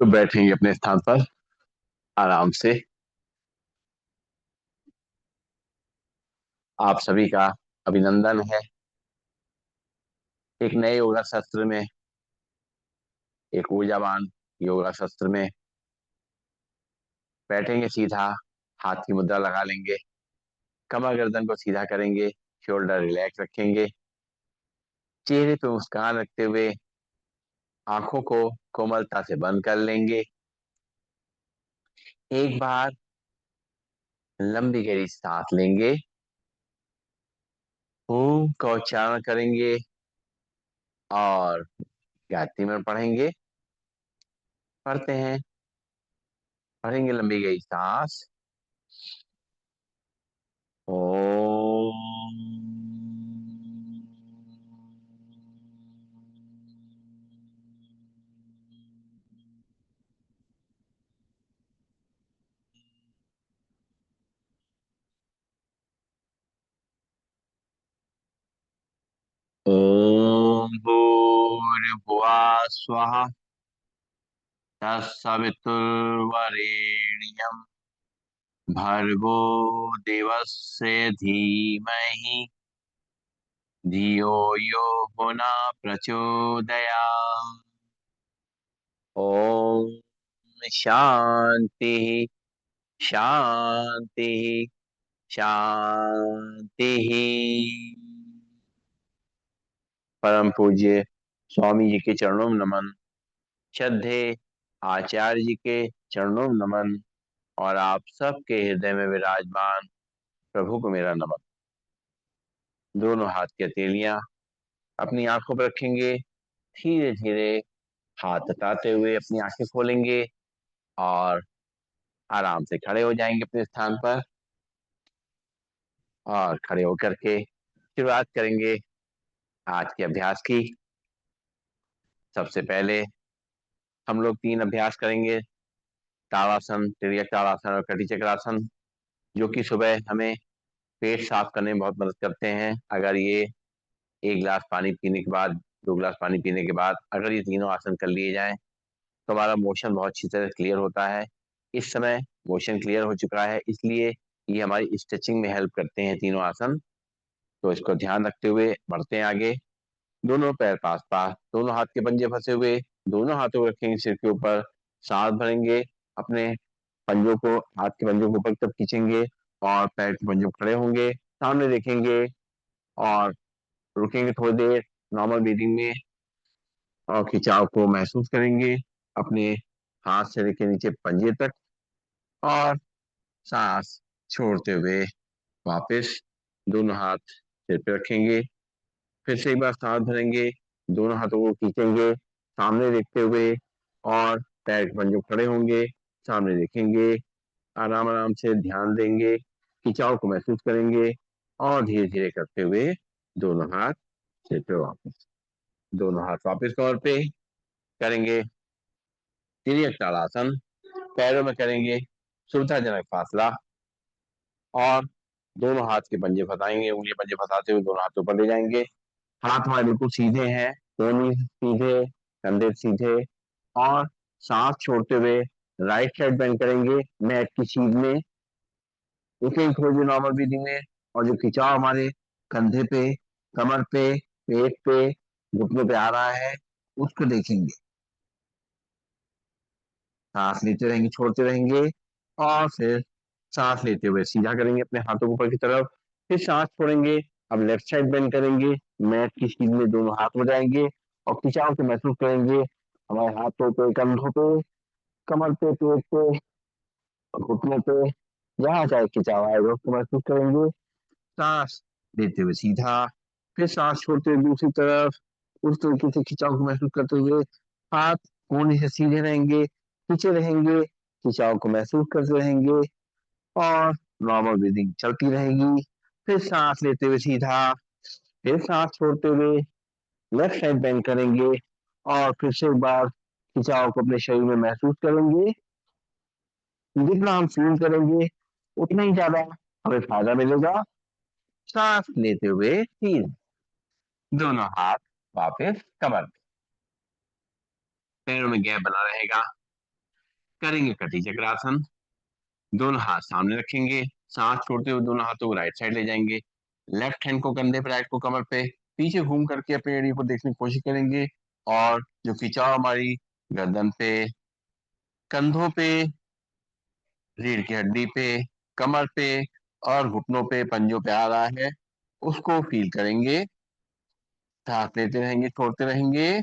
तो बैठेंगे अपने स्थान पर आराम से। आप सभी का अभिनंदन है। एक नए योगा शास्त्र में, एक ऊर्जावान योगा शास्त्र में बैठेंगे सीधा। हाथ की मुद्रा लगा लेंगे, कमर गर्दन को सीधा करेंगे, शोल्डर रिलैक्स रखेंगे, चेहरे पे मुस्कान रखते हुए आंखों को कोमलता से बंद कर लेंगे। एक बार लंबी गहरी सांस लेंगे, ओम का उच्चारण करेंगे और गायत्री मंत्र पढ़ेंगे। पढ़ते हैं, पढ़ेंगे लंबी गहरी सांस। ओम। ओम भूर्भुवः स्वः तत्सवितुर्वरेण्यं भर्गो देवस्य धीमहि धियो यो न प्रचोदयात्। ओम शांति शांति शांति। परम पूज्य स्वामी जी के चरणों में नमन। श्रद्धे आचार्य जी के चरणों में नमन। और आप सबके हृदय में विराजमान प्रभु को मेरा नमन। दोनों हाथ की हथेलियां अपनी आंखों पर रखेंगे। धीरे धीरे हाथ हटाते हुए अपनी आंखें खोलेंगे और आराम से खड़े हो जाएंगे अपने स्थान पर। और खड़े होकर के शुरुआत करेंगे आज के अभ्यास की। सबसे पहले हम लोग 3 अभ्यास करेंगे, ताड़ासन, तिर्यक ताड़ासन और कटी चक्रासन, जो कि सुबह हमें पेट साफ करने में बहुत मदद करते हैं। अगर ये 1 गिलास पानी पीने के बाद, 2 गिलास पानी पीने के बाद अगर ये तीनों आसन कर लिए जाएं तो हमारा मोशन बहुत अच्छी तरह क्लियर होता है। इस समय मोशन क्लियर हो चुका है, इसलिए ये हमारी स्ट्रेचिंग में हेल्प करते हैं तीनों आसन। तो इसको ध्यान रखते हुए बढ़ते हैं आगे। दोनों पैर पास पास, दोनों हाथ के पंजे फंसे हुए, दोनों हाथों को रखेंगे सिर के ऊपर, सांस भरेंगे। अपने पंजों को, हाथ के पंजों को ऊपर तक खींचेंगे और पैर के पंजों खड़े होंगे, सामने देखेंगे और रुकेंगे थोड़ी देर नॉर्मल ब्रीदिंग में और खिंचाव को महसूस करेंगे अपने हाथ से लेकर नीचे पंजे तक। और सांस छोड़ते हुए वापस दोनों हाथ सिर पे रखेंगे। फिर से एक बार सांस भरेंगे, दोनों हाथों को खींचेंगे सामने देखते हुए और पैर के पंजे खड़े होंगे, सामने देखेंगे, आराम आराम से ध्यान देंगे, खिंचाव को महसूस करेंगे और धीरे धीरे करते हुए दोनों हाथ सिर पे वापस, दोनों हाथ वापस कमर पे करेंगे। तिर्यक ताड़ासन, पैरों में करेंगे सुविधाजनक फासला और दोनों हाथ के पंजे फंसाएंगे, उंगली पंजे फंसाते हुए दोनों हाथ ऊपर ले जाएंगे। हाथ हमारे बिल्कुल सीधे हैं, कोहनी सीधे, कंधे सीधे। और सांस छोड़ते हुए राइट साइड बेंड करेंगे मैट की सीध में, रुकेंगे थोड़ी देर नॉर्मल ब्रीदिंग में। और जो खिंचाव हमारे कंधे पे, कमर पे, पेट पे, घुटनों पे आ रहा है उसको देखेंगे। सांस लेते रहेंगे, छोड़ते रहेंगे और फिर सांस लेते हुए सीधा करेंगे अपने हाथों को ऊपर की तरफ, फिर सांस छोड़ेंगे। अब लेफ्ट साइड बेंड करेंगे, मैट की सीध में दोनों हाथ हो जाएंगे और खिंचाव को महसूस करेंगे हमारे हाथों पे, कंधों पे, कमर पे, पेट पे, घुटनों पे, जहाँ चाहे खिंचाव आएगा उसको महसूस करेंगे। सांस लेते हुए सीधा, फिर सांस छोड़ते हुए दूसरी तरफ, उस तरीके से खिंचाव को महसूस करते हुए हाथ कोहनी से सीधे रहेंगे, पीछे रहेंगे, खिंचाव को महसूस करते रहेंगे और नॉर्मल ब्रीदिंग चलती रहेगी। फिर सांस लेते हुए सीधा, फिर सांस छोड़ते हुए लेफ्ट साइड बेंड करेंगे और फिर से एक बार खिंचाव को अपने शरीर में महसूस करेंगे। जितना हम फील करेंगे उतना ही ज्यादा हमें फायदा मिलेगा। सांस लेते हुए सीधा, दोनों हाथ वापस कमर पे, पैरों में गैप बना रहेगा। करेंगे कटी चक्रासन। दोनों हाथ सामने रखेंगे, सांस छोड़ते हुए दोनों हाथों को राइट साइड ले जाएंगे। लेफ्ट हैंड को कंधे पे, राइट को कमर पे, पीछे घूम करके अपनी एड़ी को देखने की कोशिश करेंगे। और जो खिंचाव हमारी गर्दन पे, कंधों पे, रीढ़ की हड्डी पे, कमर पे और घुटनों पे, पंजों पे आ रहा है, उसको फील करेंगे। सांस लेते रहेंगे, छोड़ते रहेंगे।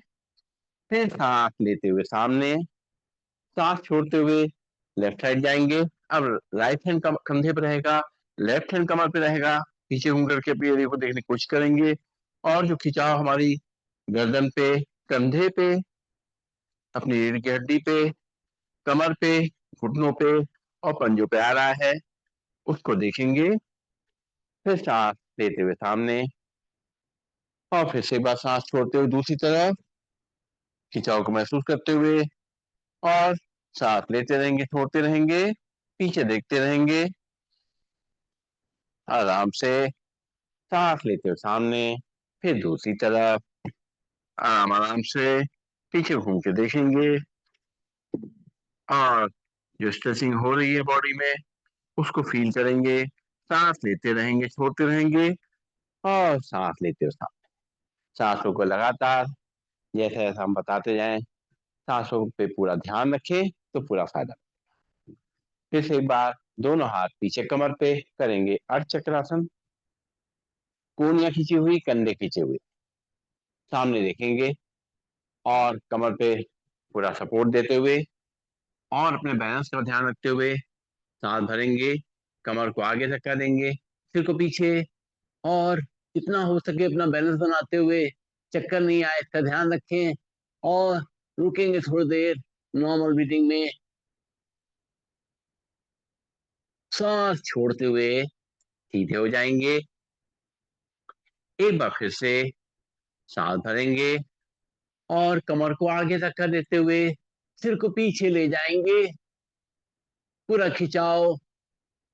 फिर सांस लेते हुए सामने, सांस छोड़ते हुए लेफ्ट साइड जाएंगे। अब राइट हैंड कंधे पे रहेगा, लेफ्ट हैंड कमर पे रहेगा। पीछे घूम करके अपनी एड़ी को देखने की कोशिश करेंगे। और जो खिंचाव हमारी गर्दन पे, कंधे पे, अपनी रीढ़ की हड्डी पे, कमर पे, घुटनों पे और पंजों पे आ रहा है, उसको देखेंगे। फिर सांस लेते हुए सामने, और फिर से एक बार सांस छोड़ते हुए दूसरी तरफ, खिंचाव को महसूस करते हुए। और सांस लेते रहेंगे, छोड़ते रहेंगे, पीछे देखते रहेंगे। आराम से सांस लेते हुए सामने, फिर दूसरी तरफ, आराम आराम से पीछे घूम के देखेंगे। और जो स्ट्रेचिंग हो रही है बॉडी में, उसको फील करेंगे। सांस लेते रहेंगे, छोड़ते रहेंगे और सांस लेते हुए सामने। सांसों को लगातार जैसे जैसे हम बताते जाएं, सांसों पे पूरा ध्यान रखें तो पूरा फायदा। फिर से एक बार दोनों हाथ पीछे कमर पे करेंगे अर्ध चक्रासन। कोहनियां खींची हुई, कंधे खींचे हुए, सामने देखेंगे और कमर पे पूरा सपोर्ट देते हुए और अपने बैलेंस का ध्यान रखते हुए सांस भरेंगे। कमर को आगे धक्का देंगे, सिर को पीछे, और जितना हो सके अपना बैलेंस बनाते हुए, चक्कर नहीं आए इसका ध्यान रखें। और रुकेंगे थोड़ी देर नॉर्मल ब्रीथिंग में, सांस छोड़ते हुए सीधे हो जाएंगे। एक बार फिर से सांस भरेंगे और कमर को आगे धक्का देते हुए सिर को पीछे ले जाएंगे। पूरा खिंचाव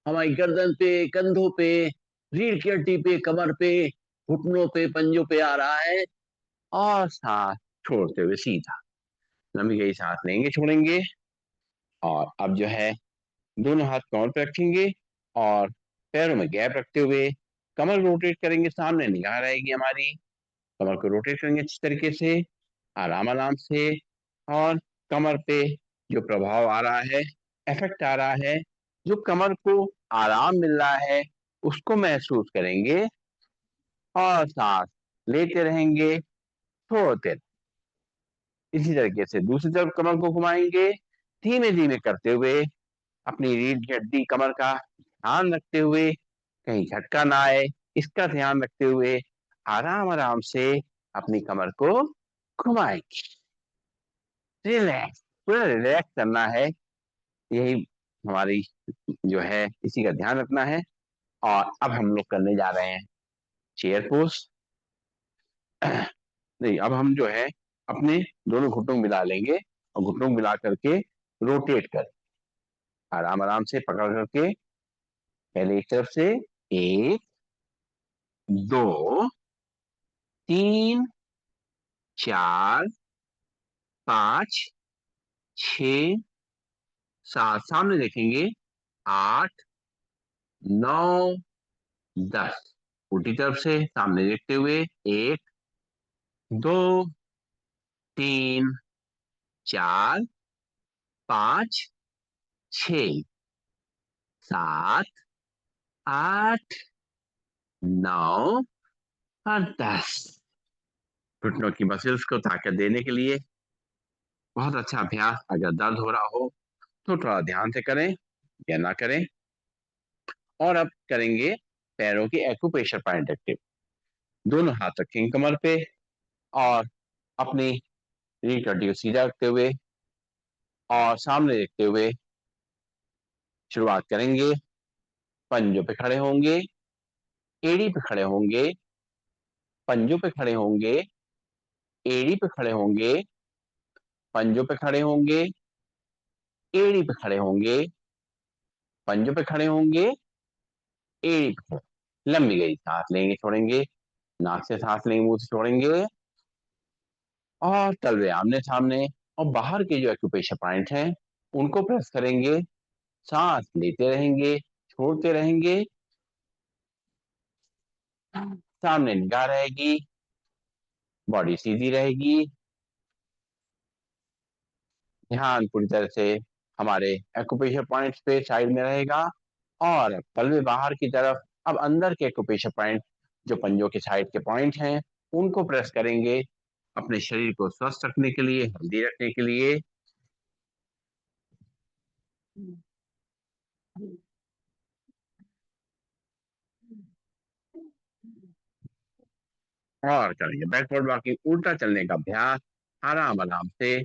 हमारी गर्दन पे, कंधों पे, रीढ़ की हड्डी पे, कमर पे, घुटनों पे, पंजों पे आ रहा है। और सांस छोड़ते हुए सीधा लंबी गई सांस लेंगे, छोड़ेंगे। और अब जो है दोनों हाथ कमर पे रखेंगे और पैरों में गैप रखते हुए कमर रोटेट करेंगे, सामने निगाह रहेगी हमारी। कमर को रोटेट करेंगे अच्छी तरीके से, आराम आराम से। और कमर पे जो प्रभाव आ रहा है, इफेक्ट आ रहा है, जो कमर को आराम मिल रहा है, उसको महसूस करेंगे। और सांस लेते रहेंगे, छोड़ते। इसी तरीके से दूसरी तरफ कमर को घुमाएंगे, धीमे धीमे करते हुए, अपनी रीढ़ की हड्डी, कमर का ध्यान रखते हुए, कहीं झटका ना आए इसका ध्यान रखते हुए, आराम आराम से अपनी कमर को घुमाएंगे। रिलैक्स, पूरा रिलैक्स करना है, यही हमारी जो है, इसी का ध्यान रखना है। और अब हम लोग करने जा रहे हैं चेयर पोज। नहीं, अब हम जो है अपने दोनों घुटनों को मिला लेंगे और घुटनों को मिला करके रोटेट कर, आराम आराम से पकड़ करके, पहले एक तरफ से, एक, दो, तीन, चार, पांच, छ, सात, सामने देखेंगे, आठ, नौ, 10। उल्टी तरफ से सामने देखते हुए, एक, दो, तीन, चार, पांच, छ, सात, आठ, नौ और 10। घुटनों की मसल्स को ताकत देने के लिए बहुत अच्छा अभ्यास। अगर दर्द हो रहा हो तो थोड़ा ध्यान से करें या ना करें। और अब करेंगे पैरों की एक्यूप्रेशर पॉइंट एक्टिव। दोनों हाथ रखेंगे कमर पे और अपनी रीढ़ की हड्डी को सीधा रखते हुए और सामने देखते हुए शुरुआत करेंगे। पंजों पे खड़े होंगे, एड़ी पे खड़े होंगे, पंजों पे खड़े होंगे, एड़ी पे खड़े होंगे, पंजों पे खड़े होंगे, एड़ी पे खड़े होंगे, पंजों पे खड़े होंगे, एड़ी पे खड़े। लंबी गई सांस लेंगे, छोड़ेंगे, नाक से सांस लेंगे, मुंह से छोड़ेंगे। और तलवे आमने सामने, और बाहर के जो एक्यूप्रेशर पॉइंट हैं उनको प्रेस करेंगे, सांस लेते रहेंगे, छोड़ते रहेंगे, सामने निगाह रहेगी, बॉडी सीधी रहेगी, ध्यान पूरी तरह से हमारे एक्यूप्रेशर पॉइंट्स पे साइड में रहेगा, और पलवे बाहर की तरफ, अब अंदर के एक्यूप्रेशर पॉइंट जो पंजों के साइड के पॉइंट हैं उनको प्रेस करेंगे, अपने शरीर को स्वस्थ रखने के लिए, हेल्दी रखने के लिए। और करेंगे बैकवर्ड वॉकिंग, उल्टा चलने का अभ्यास। आराम आराम से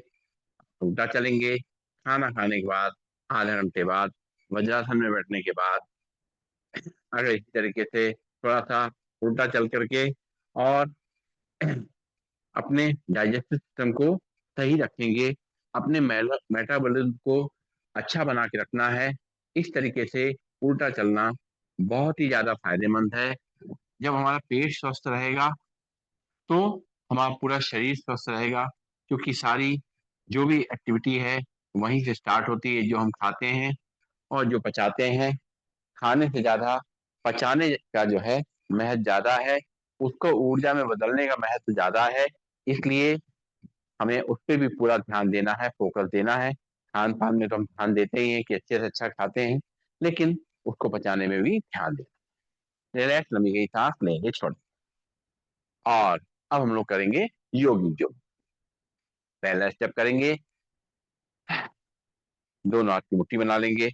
उल्टा चलेंगे। खाना खाने के बाद, आधे घंटे बाद, वज्रासन में बैठने के बाद, अगर इसी तरीके से थोड़ा सा उल्टा चल करके और अपने डाइजेस्टिव सिस्टम को सही रखेंगे, अपने मेटाबॉलिज्म को अच्छा बना के रखना है। इस तरीके से उल्टा चलना बहुत ही ज्यादा फायदेमंद है। जब हमारा पेट स्वस्थ रहेगा तो हमारा पूरा शरीर स्वस्थ रहेगा, क्योंकि सारी जो भी एक्टिविटी है वहीं से स्टार्ट होती है। जो हम खाते हैं और जो पचाते हैं, खाने से ज्यादा पचाने का जो है महत्व ज्यादा है, उसको ऊर्जा में बदलने का महत्व ज्यादा है। इसलिए हमें उस पर भी पूरा ध्यान देना है, फोकस देना है। खान पान में तो हम ध्यान देते ही हैं कि अच्छे से अच्छा खाते हैं, लेकिन उसको पचाने में भी ध्यान देना। रिलैक्स, लंबी गई सांस लेंगे, छोड़। और अब हम लोग करेंगे योगिक योग। पहला स्टेप करेंगे, दोनों हाथ की मुट्ठी बना लेंगे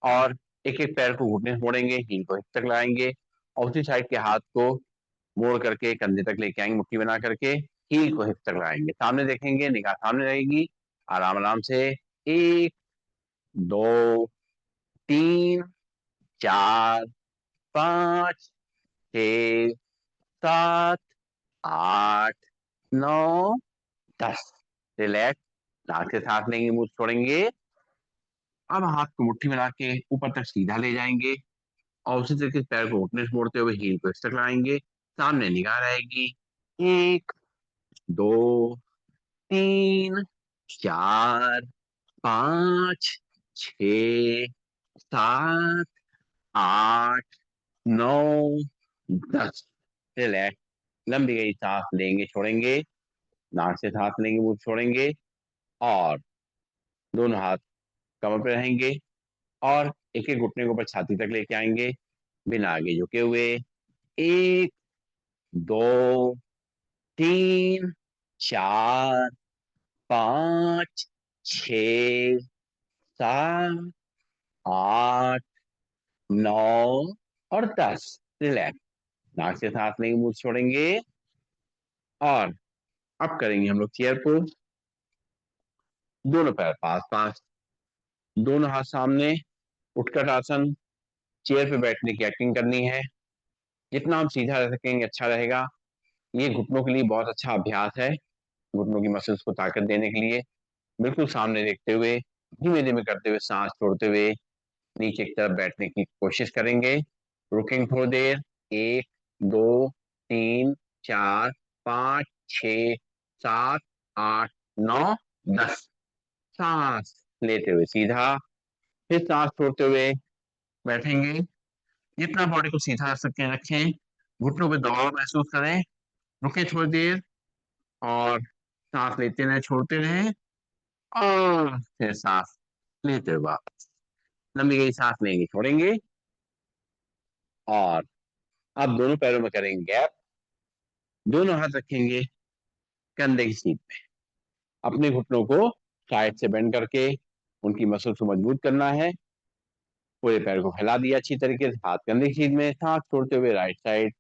और एक एक पैर को घुटने से मोड़ेंगे, हील को हिप तक लाएंगे, और उसी साइड के हाथ को मोड़ करके कंधे तक लेके आएंगे, मुट्ठी बना करके हील को हिप तक लाएंगे, सामने देखेंगे, निगाह सामने रहेगी। आराम आराम से, एक, दो, तीन, चार, पाँच, छ, सात, आठ, नौ, 10। रिलैक्स, नाक से सांस लेंगे, मुंह से छोड़ेंगे। अब हाथ को मुट्ठी बना के ऊपर तक सीधा ले जाएंगे, और उसी तरीके से पैर को घुटने से मोड़ते हुए हील को इस तक लाएंगे, सामने निगाह रहेगी। एक, दो, तीन, चार, पाँच, छ, सात, आठ, नौ, 10। रिलैक्स, लंबी गई सांस लेंगे, छोड़ेंगे, नाक से सांस लेंगे, मुंह से छोड़ेंगे, और दोनों हाथ कमर पे रहेंगे, और एक एक घुटने को ऊपर छाती तक लेके आएंगे, बिना आगे झुके हुए। एक, दो, तीन, चार, पाँच, छ, सात, आठ, नौ, और 10। रिलैक्स, नाक से सांस लेंगे, मुंह से छोड़ेंगे। और अब करेंगे हम लोग चेयर पोज। दोनों पैर पास पास, दोनों हाथ सामने, उठकर आसन। चेयर पे बैठने की एक्टिंग करनी है, जितना हम सीधा रह सकेंगे अच्छा रहेगा। ये घुटनों के लिए बहुत अच्छा अभ्यास है, घुटनों की मसल्स को ताकत देने के लिए। बिल्कुल सामने देखते हुए, धीमे धीमे करते हुए, सांस छोड़ते हुए नीचे की तरफ बैठने की कोशिश करेंगे। रुकेंगे थोड़ी देर, एक, दो, तीन, चार, पाँच, छ, सात, आठ, नौ, 10। सांस लेते हुए सीधा, फिर सांस छोड़ते हुए बैठेंगे। जितना बॉडी को सीधा रख सकते हैं रखें, घुटनों पे दबाव महसूस करें। रुके थोड़ी देर, और सांस लेते रहे, छोड़ते रहे, और फिर सांस लेते हुए वापस। लंबी गई सांस लेंगे, छोड़ेंगे, और अब दोनों पैरों में करेंगे गैप। दोनों हाथ रखेंगे कंधे की सीध पे, अपने घुटनों को साइड से बेंड करके उनकी मसल को मजबूत करना है। पूरे पैर को फैला दिया अच्छी तरीके से, हाथ कंधे की सीध में, सांस छोड़ते हुए राइट साइड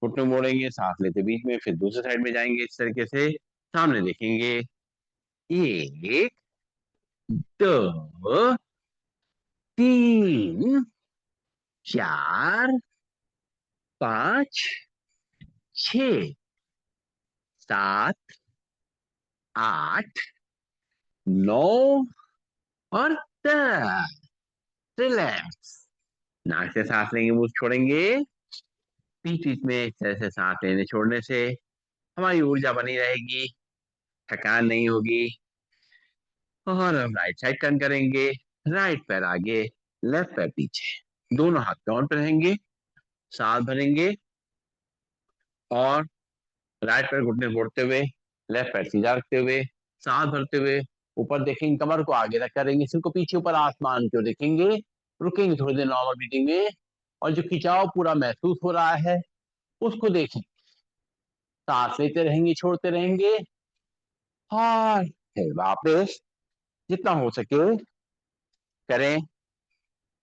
घुटने मोड़ेंगे, सांस लेते बीच में, फिर दूसरे साइड में जाएंगे, इस तरीके से सामने देखेंगे। एक, दो, तीन, चार, पाँच, छ, सात, आठ, नौ, और 10। रिलैक्स, नाक से सांस लेंगे, मुंह से छोड़ेंगे। बीच बीच में इस तरह से सांस लेने छोड़ने से हमारी ऊर्जा बनी रहेगी, थकान नहीं होगी, और हम राइट साइड टर्न करेंगे, राइट पैर आगे, लेफ्ट पैर पीछे, दोनों हाथ कमर पे रहेंगे, सांस भरेंगे और राइट पैर घुटने मोड़ते हुए, लेफ्ट पैर सीधा रखते हुए, सांस भरते हुए ऊपर देखेंगे, कमर को आगे रख करेंगे, सिर को पीछे ऊपर आसमान की ओर देखेंगे, रुकेंगे थोड़ी देर नॉर्मल ब्रीथिंग में और जो खिंचाव पूरा महसूस हो रहा है उसको देखें, सांस लेते रहेंगे, छोड़ते रहेंगे और फिर वापस जितना हो सके करें।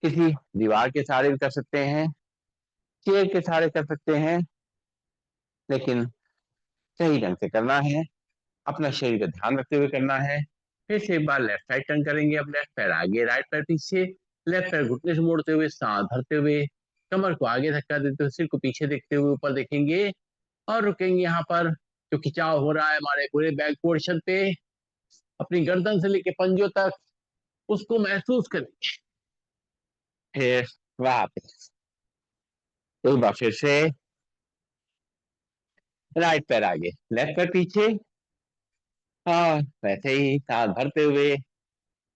किसी दीवार के सहारे भी कर सकते हैं, चेयर के सहारे कर सकते हैं, लेकिन सही ढंग से करना है, अपना शरीर का ध्यान रखते हुए करना है। फिर से एक बार लेफ्ट साइड टर्न करेंगे, अब लेफ्ट पैर आगे, राइट पैर पीछे, लेफ्ट पैर घुटने से मोड़ते हुए, सांस भरते हुए, कमर को आगे धक्का देते हुए, सिर को पीछे देखते हुए ऊपर देखेंगे और रुकेंगे। यहाँ पर जो खिंचाव हो रहा है हमारे पूरे बैक पोर्शन पे, अपनी गर्दन से लेके पंजों तक, उसको महसूस करेंगे। फिर वापस एक बार फिर से राइट पैर आगे, लेफ्ट पैर पीछे और वैसे ही सांस भरते हुए,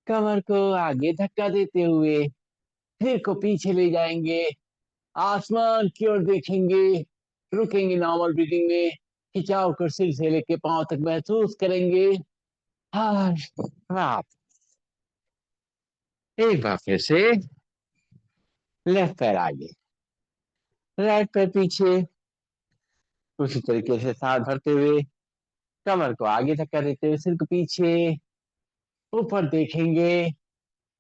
कमर को आगे धक्का देते हुए, सिर को पीछे ले जाएंगे, आसमान की ओर देखेंगे, रुकेंगे नॉर्मल ब्रीदिंग में, खिंचाव कर सिर से लेके पांव तक महसूस करेंगे। हाँ, आप एक बार फिर से लेफ्ट पैर आगे, राइट पैर पीछे, उसी तरीके से सांस भरते हुए, कमर को आगे धक्का देते हुए, सिर को पीछे ऊपर देखेंगे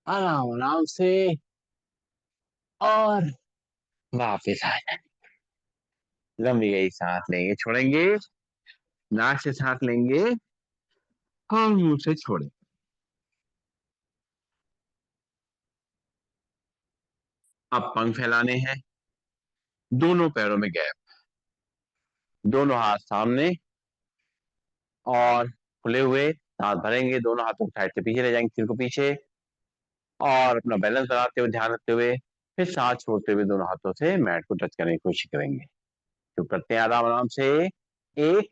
आराम आराम से और वापिस आ जाए। लंबी गई सांस लेंगे, छोड़ेंगे, नाक से सांस लेंगे और मुंह से छोड़ेंगे। अब पंख फैलाने हैं, दोनों पैरों में गैप, दोनों हाथ सामने और खुले हुए, सांस भरेंगे, दोनों हाथों को साइड से पीछे ले जाएंगे, सिर को पीछे और अपना बैलेंस बनाते हुए, ध्यान रखते हुए, फिर सांस छोड़ते हुए दोनों हाथों से मैट को टच करने की कोशिश करेंगे। तो करते हैं आराम आराम से, एक,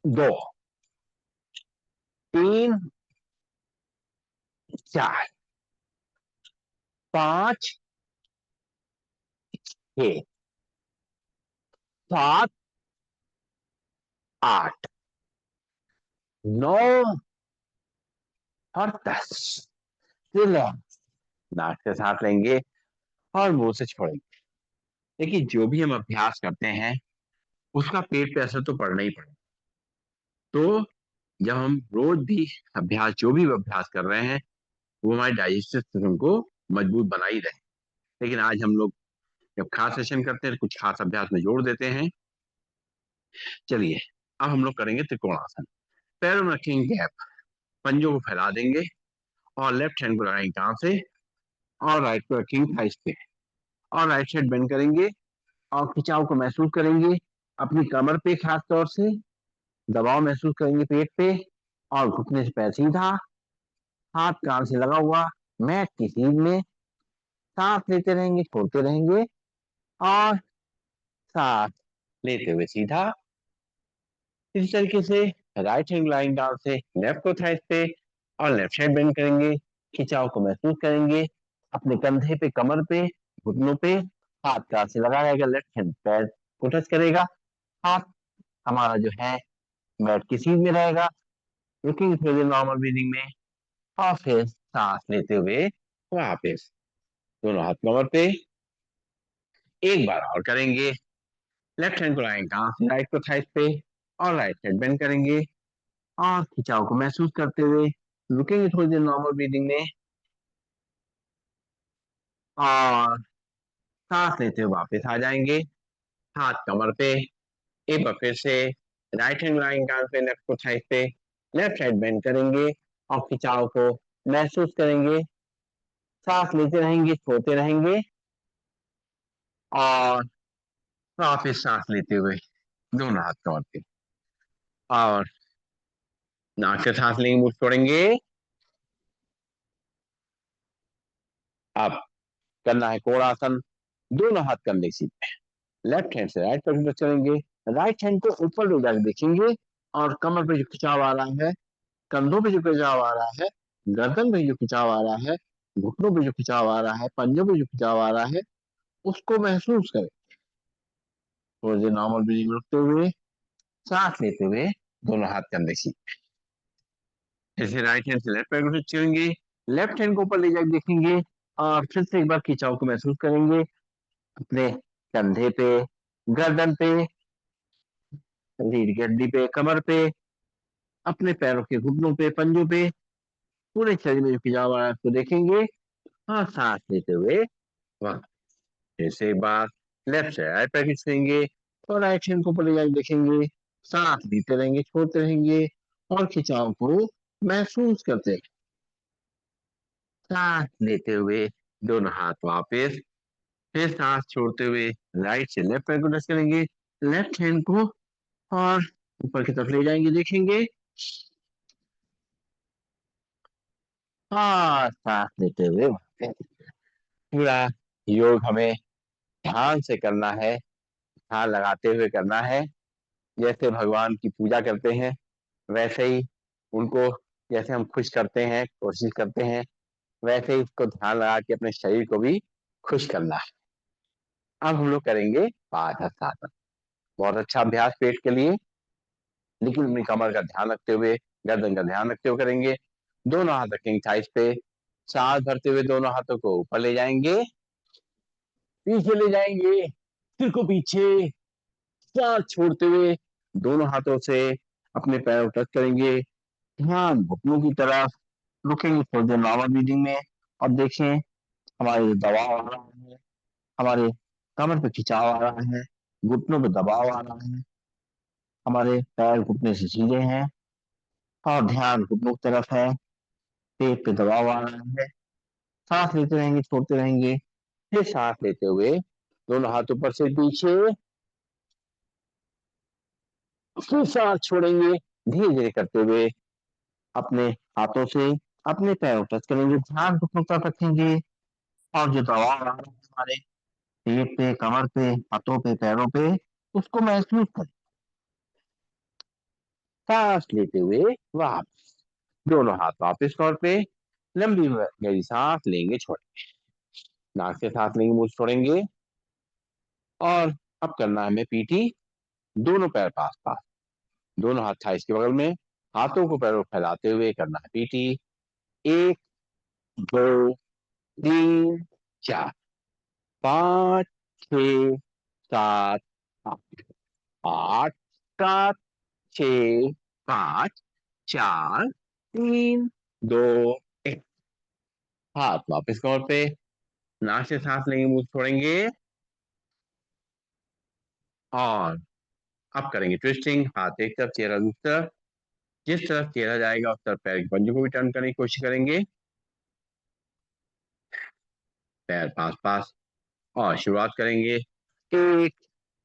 दो, तीन, चार, पांच, छह, सात, आठ, नौ और 10। नाक से सांस लेंगे और मुंह से छोड़ेंगे। देखिए जो भी हम अभ्यास करते हैं उसका पेट पे असर तो पड़ना ही पड़ेगा। तो जब हम रोज भी अभ्यास, जो भी अभ्यास कर रहे हैं, वो हमारे डाइजेस्टिव सिस्टम को मजबूत बना ही रहे। लेकिन आज हम लोग जब खास सेशन करते हैं कुछ खास अभ्यास में जोड़ देते हैं। चलिए अब हम लोग करेंगे त्रिकोणासन। पैरों में रखेंगे गैप, पंजों को फैला देंगे और लेफ्ट हैंड को लगाएंगे कान से और राइट को रखेंगे थाइस पे और राइट साइड बेंड करेंगे और खिंचाव को महसूस करेंगे अपनी कमर पे, खास तौर से दबाव महसूस करेंगे पेट पे और घुटने से पैर सीधा, हाथ कान से लगा हुआ, मैट की सीध में, सांस लेते रहेंगे, छोड़ते रहेंगे और सांस लेते हुए सीधा। इस तरीके से राइट हैंड लाइन डाउन से लेफ्ट को थाइस पे और लेफ्ट साइड बेंड करेंगे, खिंचाव को महसूस करेंगे अपने कंधे पे, कमर पे, घुटनों पे, हाथ कान से लगा रहेगा, लेफ्ट हैंड पैर को टच करेगा, हाथ हमारा जो है मैट की सीध में रहेगा, रुकेंगे थोड़ी देर नॉर्मल ब्रीदिंग में और फिर सांस लेते हुए वापस दोनों हाथ कमर पे। एक बार और करेंगे, लेफ्ट हैंड को लाएंगे कहाँ से, राइट को थाइस पे और राइट साइड बेंड करेंगे और खिंचाव को महसूस करते हुए रुकेंगे थोड़ी देर नॉर्मल ब्रीदिंग में और सांस लेते हुए वापस आ जाएंगे, हाथ कमर पे। एक बार फिर से राइट हैंड लाएंगे कान पे, लेफ्ट को थाइस पे, लेफ्ट साइड बेंड करेंगे और खिंचाव को महसूस करेंगे, सांस लेते रहेंगे, छोड़ते रहेंगे और वापस सांस लेते हुए दोनों हाथ कमर पे और नाक से सांस लेंगे, मुंह छोड़ेंगे। अब करना है कोणासन, दोनों हाथ कंधे के सीधे, लेफ्ट हैंड से राइट पर टच करेंगे, राइट हैंड को ऊपर ले जाकर देखेंगे और कमर पे जो खिंचाव आ रहा है कंधों पे जो खिंचाव आ रहा है, गर्दन पे जो खिंचाव आ रहा है, घुटनों पे जो खिंचाव आ रहा है, पंजों पे जो खिंचाव आ रहा है, उसको महसूस करें। थोड़ी देर नॉर्मल ब्रीदिंग रखते हुए, सांस लेते हुए दोनों हाथ कंधे की, जैसे राइट हैंड से लेफ्ट पैर को टच करेंगे, लेफ्ट हैंड को ऊपर ले जाकर देखेंगे और फिर से एक बार खिंचाव को महसूस करेंगे अपने कंधे पे, गर्दन पे, रीढ़ की हड्डी पे, कमर पे, अपने पैरों के घुटनों पे, पंजों पे, पूरे शरीर में जो खिंचाव आ रहा है उसको देखेंगे और सांस लेते हुए वहां, फिर से एक बार लेफ्ट से राइट पैर खींचेंगे और राइट हैंड को ऊपर ले जाकर देखेंगे, सांस लेते रहेंगे, छोड़ते रहेंगे और खिंचाव को महसूस करते हैं। सांस लेते हुए दोनों हाथ वापस, फिर सांस छोड़ते हुए राइट से लेफ्ट पैर को टच करेंगे, लेफ्ट हैंड को और ऊपर की तरफ ले जाएंगे, देखेंगे और सांस लेते हुए वापस। पूरा योग हमें ध्यान से करना है, ध्यान लगाते हुए करना है। जैसे भगवान की पूजा करते हैं वैसे ही उनको, जैसे हम खुश करते हैं, कोशिश करते हैं, वैसे ही उसको ध्यान लगा के अपने शरीर को भी खुश करना है। अब हम लोग करेंगे पादहस्तासन। बहुत अच्छा अभ्यास पेट के लिए, लेकिन अपनी कमर का ध्यान रखते हुए, गर्दन का ध्यान रखते हुए करेंगे। दोनों हाथ रखेंगे थाइस पे, सांस भरते हुए दोनों हाथों को ऊपर ले जाएंगे, पीछे ले जाएंगे, सिर को पीछे, सांस छोड़ते हुए दोनों हाथों से अपने पैरों को टच करेंगे, ध्यान घुटनों की तरफ, रुकेंगे थोड़ी देर नॉर्मल ब्रीदिंग में। अब देखें हमारे दबाव आ रहा है, हमारे कमर पे खिंचाव आ रहा है, घुटनों पे दबाव आ रहा है, हमारे पैर घुटने से सीधे हैं और ध्यान घुटनों की तरफ है, पेट पे दबाव आ रहा है। सांस लेते रहेंगे, छोड़ते रहेंगे, फिर सांस लेते हुए दोनों हाथ ऊपर से पीछे, फिर सांस छोड़ेंगे, धीरे धीरे करते हुए अपने हाथों से अपने पैरों टच करेंगे, ध्यान घुटनों की तरफ रखेंगे और जो दबाव आ रहा है हमारे पेट पे, कमर पे, हाथों पे, पैरों पे, उसको महसूस करें। सांस लेते हुए वापस, दोनों हाथ वापस तौर पे, लंबी गहरी सांस लेंगे, छोड़ेंगे, नाक से सांस लेंगे, मुंह से छोड़ेंगे। और अब करना है हमें पीटी, दोनों पैर पास पास, दोनों हाथ थाइस के बगल में, हाथों को पैरों को फैलाते हुए करना है पीटी। एक, दो, तीन, चार, पाँच, छ, सात, आठ, आठ, सात, छ, पाँच, चार, तीन, दो, एक। हाथ वापस कमर पे, नाक से सांस लेंगे, मुंह से छोड़ेंगे और अब करेंगे ट्विस्टिंग, हाथ एक तरफ, चेहरा दूसरी तरफ। जिस तरफ चेहरा जाएगा उस तरफ पैर के पंजों को भी टर्न करने की कोशिश करेंगे, पैर पास पास। और शुरुआत करेंगे, एक,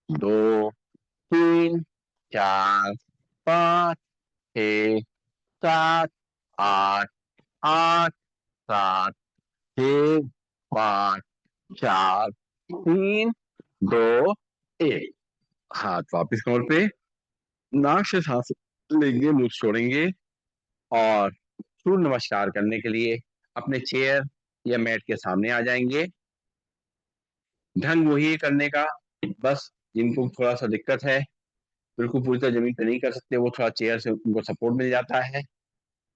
दो, तीन, चार, पाँच, छ, सात, आठ, आठ, सात, छ, पाँच, चार, तीन, दो, एक। हाथ वापिस कमर पे, नाक से सांस लेंगे, मुंह छोड़ेंगे और सूर्य नमस्कार करने के लिए अपने चेयर या मैट के सामने आ जाएंगे। ढंग वही है करने का, बस जिनको थोड़ा सा दिक्कत है, बिल्कुल पूरी तरह जमीन पे नहीं कर सकते, वो थोड़ा चेयर से उनको सपोर्ट मिल जाता है,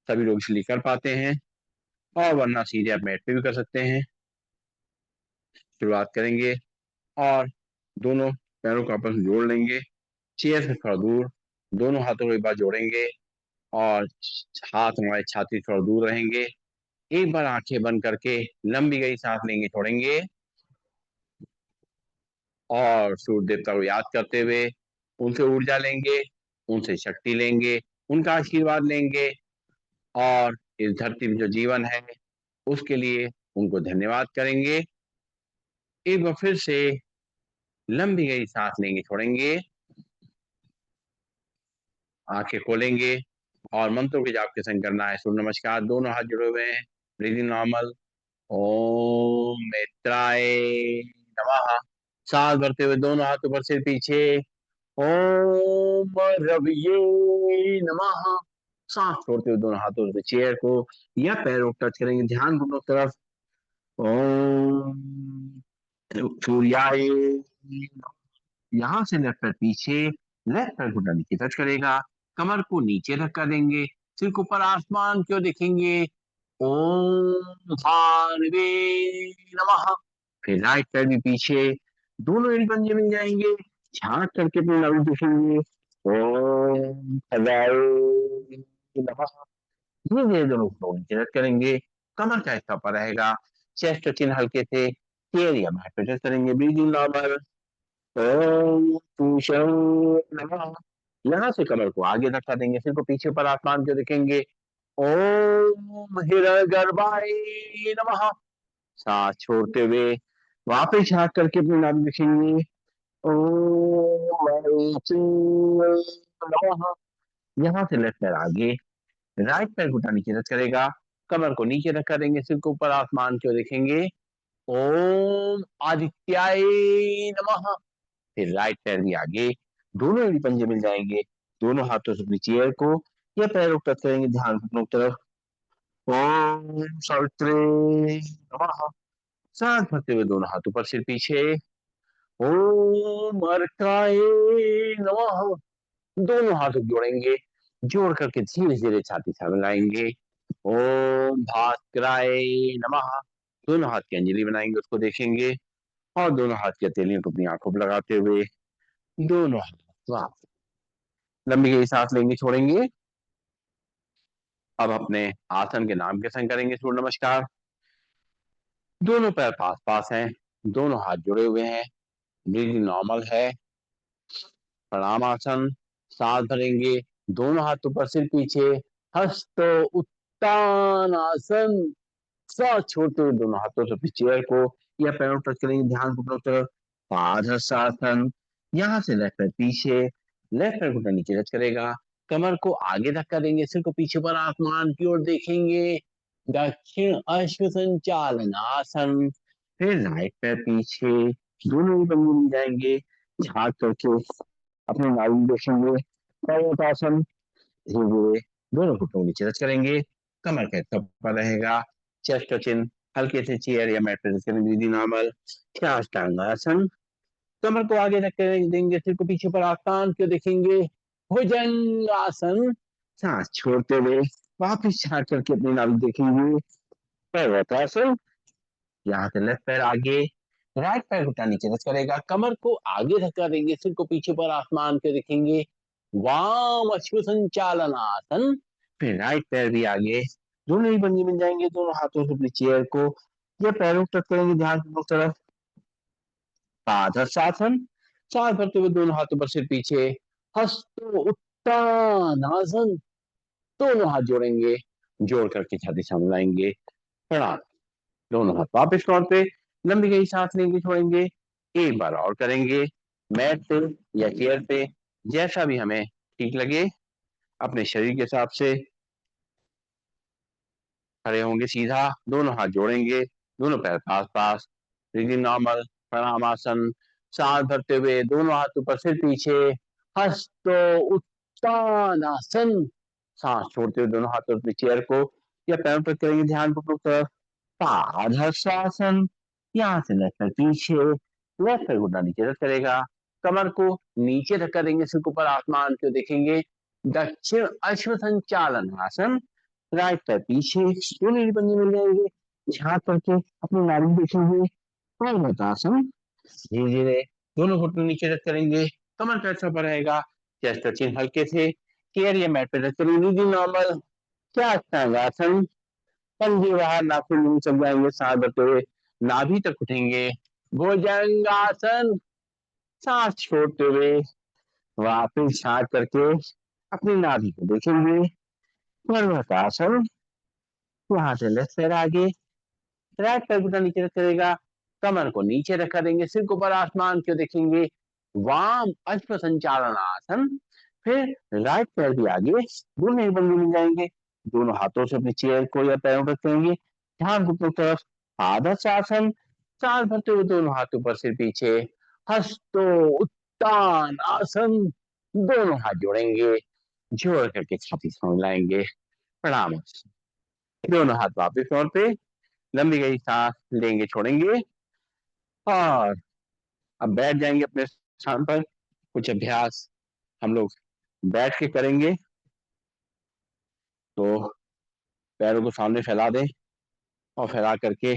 सभी लोग इसलिए कर पाते हैं। और वरना सीधे आप मैट पे भी कर सकते हैं। शुरुआत करेंगे और दोनों पैरों को आपस में जोड़ लेंगे, चेयर से थोड़ा दूर, दोनों हाथों को एक बार जोड़ेंगे और हाथ हमारे छाती से थोड़ा दूर रहेंगे। एक बार आंखें बंद करके लंबी गई सांस लेंगे, छोड़ेंगे और सूर्य देवता को याद करते हुए उनसे ऊर्जा लेंगे, उनसे शक्ति लेंगे, उनका आशीर्वाद लेंगे और इस धरती में जो जीवन है उसके लिए उनको धन्यवाद करेंगे। एक बार फिर से लंबी गई सांस लेंगे, छोड़ेंगे, आंखें खोलेंगे और मंत्रों के जाप के संग करना है सूर्य नमस्कार। दोनों हाथ जुड़े हुए हैं, ब्रीदिंग नॉर्मल। ओम मित्राय नमः। सांस भरते हुए दोनों हाथ ऊपर से पीछे, ओम रविये नमः। सांस छोड़ते हुए दोनों हाथों से चेयर को या पैरों को टच करेंगे, ध्यान दोनों तरफ। ओम सूर्याय नमः। यहाँ से लेफ्ट पैर पीछे, लेफ्ट पैर घुटना नीचे टच करेगा, कमर को नीचे धक्का देंगे, सिर को ऊपर आसमान की ओर देखेंगे। ओम भार्गवे नमः। फिर राइट पैर भी पीछे, दोनों एड़ी पंजे मिल जाएंगे, झांक करके अपनी नाभि देखेंगे। ओम भद्राय नमः। धीरे धीरे दोनों को नीचे रख करेंगे, कमर का हिस्सा ऊपर रहेगा, चेस्ट और चिन हल्के से पैर या मैट पे टच करेंगे। Breathing normal. ओम पूषण नमः। यहाँ से कमर को आगे धक्का देंगे, सिर को पीछे पर आसमान को देखेंगे। ओम हिरण्यगर्भाय नमः। सांस छोड़ते हुए वापस झांक करके अपनी नाभि देखेंगे। ओम मरीचिन्ह नमः। यहाँ से लेफ्ट पैर आगे, राइट पैर घुटना नीचे टच करेगा, कमर को नीचे धक्का देंगे, सिर को ऊपर आसमान की ओर देखेंगे। ओम आदित्याय नमः। फिर राइट पैर भी आगे, दोनों एड़ी पंजे मिल जाएंगे, दोनों हाथों से अपनी चेयर को या पैरों को टच करेंगे, ध्यान घुटनों की तरफ। ओम सावित्रे नमः। सांस भरते हुए दोनों हाथों पर सिर पीछे। ओम अर्काय नमः। दोनों हाथ जोड़ेंगे, जोड़ करके धीरे धीरे छाती से मिलाएंगे। ओम भास्कराय नमः। दोनों हाथ की अंजलि बनाएंगे, उसको देखेंगे और दोनों हाथ की हथेलियों को अपनी आंखों पर लगाते हुए दोनों हाथ वाह लंबी गहरी सांस लेंगे, छोड़ेंगे। अब अपने आसन के नाम के संग करेंगे सूर्य नमस्कार। दोनों पैर पास पास हैं, दोनों हाथ जुड़े हुए हैं, ब्रीदिंग नॉर्मल है। प्रणाम आसन। सांस भरेंगे, दोनों हाथ ऊपर सिर पीछे, हस्त उत्तान आसन। सांस छोड़ते हुए दोनों हाथों से चेयर को या पैरों टच करेंगे, ध्यान घुटनों तरफ। पादहस्तासन। यहाँ से लेफ्ट पैर पीछे, लेफ्ट पैर घुटना नीचे टच करेगा, कमर को आगे धक्का देंगे, सिर को पीछे पर आसमान की ओर देखेंगे। दक्षिण अश्व संचालन आसन। फिर राइट पैर पीछे, दोनों ही पंजे मिल जाएंगे, झाँक करके अपने नाभि देखेंगे। पर्वतासन। धीरे धीरे दोनों घुटनों को नीचे टच करेंगे, कमर का हिस्सा ऊपर रहेगा, चेस्ट और चिन हल्के से चेयर या मैट पे टच करेंगे, ब्रीदिंग नॉर्मल। साष्टांगासन। कमर को आगे रख देंगे, सिर को पीछे पर आसान क्यों देखेंगे। भुजंगासन। सांस छोड़ते हुए वापिस झाँक करके अपनी नाभि देखेंगे। पर्वतासन। यहाँ से लेफ्ट पैर आगे, राइट पैर घुटना नीचे टच करेगा, कमर को आगे धक्का देंगे, सिर को पीछे पर आसमान के देखेंगे। वाम अश्व संचालन आसन। फिर राइट पैर भी आगे, दोनों ही पंजे मिल जाएंगे, दोनों हाथों से अपनी चेयर को या पैरों को टच करेंगे, ध्यान दोनों तरफ। पादहस्तासन। सांस भरते हुए दोनों हाथों पर सिर पीछे, हस्त उत्तान आसन। दोनों हाथ जोड़ेंगे, जोड़ करके छाती सामलाएंगे। प्रणाम। दोनों हाथ वापस तौर पे लंबी गई सांस लेंगे, छोड़ेंगे। एक बार और करेंगे, मैट पे या चेयर पे, जैसा भी हमें ठीक लगे। अपने शरीर के हिसाब से खड़े होंगे सीधा, दोनों हाथ जोड़ेंगे, दोनों पैर पास पास, ब्रीदिंग नॉर्मल। प्रणामासन। सांस भरते हुए दोनों हाथ ऊपर सिर पीछे, हस्तो उत्तानासन। सांस छोड़ते हुए दोनों हाथों अपनी चेयर को या पैरों पर करेंगे, ध्यान को तरफ। पादहस्तासन। यहाँ से लेफ्ट पैर पीछे, लेफ्ट पैर घुटना नीचे रख करेगा, कमर को नीचे धक्का देंगे, सिर को ऊपर आसमान को देखेंगे। दक्षिण अश्व संचालन आसन। राइट पैर पीछे, दोनों ही पंजे मिल जाएंगे, झाँक करके अपनी नाभि देखेंगे। पर्वतासन। धीरे धीरे दोनों घुटने नीचे रख करेंगे, कमर का अच्छा पर रहेगा, चेस्ट और चिन हल्के से चेयर या मैट पे रख करेंगे, नॉर्मल। क्या आसन। पंजे बाहर, नाखून मुंह चल जाएंगे, सांस भरते हुए नाभि तक उठेंगे। भुजंगासन। सांस छोड़ते हुए वापिस झाँक करके अपनी नाभि को देखेंगे। पर्वतासन। यहाँ से लेफ्ट पैर आगे, राइट पैर घुटना नीचे रख करेगा, कमर को नीचे रखा देंगे, सिर को ऊपर आसमान को देखेंगे। वाम अश्व संचालन आसन। फिर राइट पैर भी आगे, दोनों ही पंजे मिल जाएंगे, दोनों हाथों से अपनी चेयर को या पैरों पर करेंगे, ध्यान घुटनों की तरफ। पादहस्तासन। सांस भरते हुए दोनों हाथ ऊपर सिर पीछे, हस्तो उत्तान आसन। दोनों हाथ जोड़ेंगे, जोड़ करके छाती से मिलाएंगे। प्रणाम। दोनों हाथ वापिस तौर पे, लंबी गई सांस लेंगे, छोड़ेंगे, और अब बैठ जाएंगे अपने स्थान पर। कुछ अभ्यास हम लोग बैठ के करेंगे। तो पैरों को सामने फैला दें और फैला करके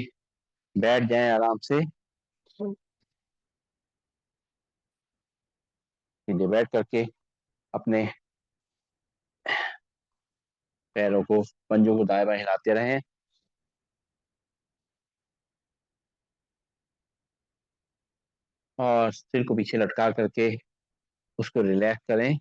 बैठ जाएं आराम से। सीधे बैठ करके अपने पैरों को, पंजों को दाएं बाएं हिलाते रहें। और सिर को पीछे लटका करके उसको रिलैक्स करें।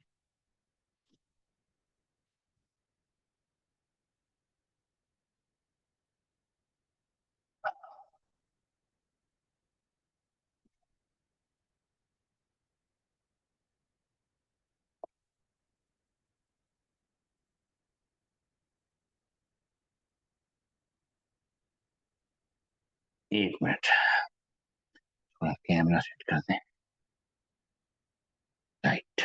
एक मिनट, थोड़ा कैमरा सेट कर दें। राइट।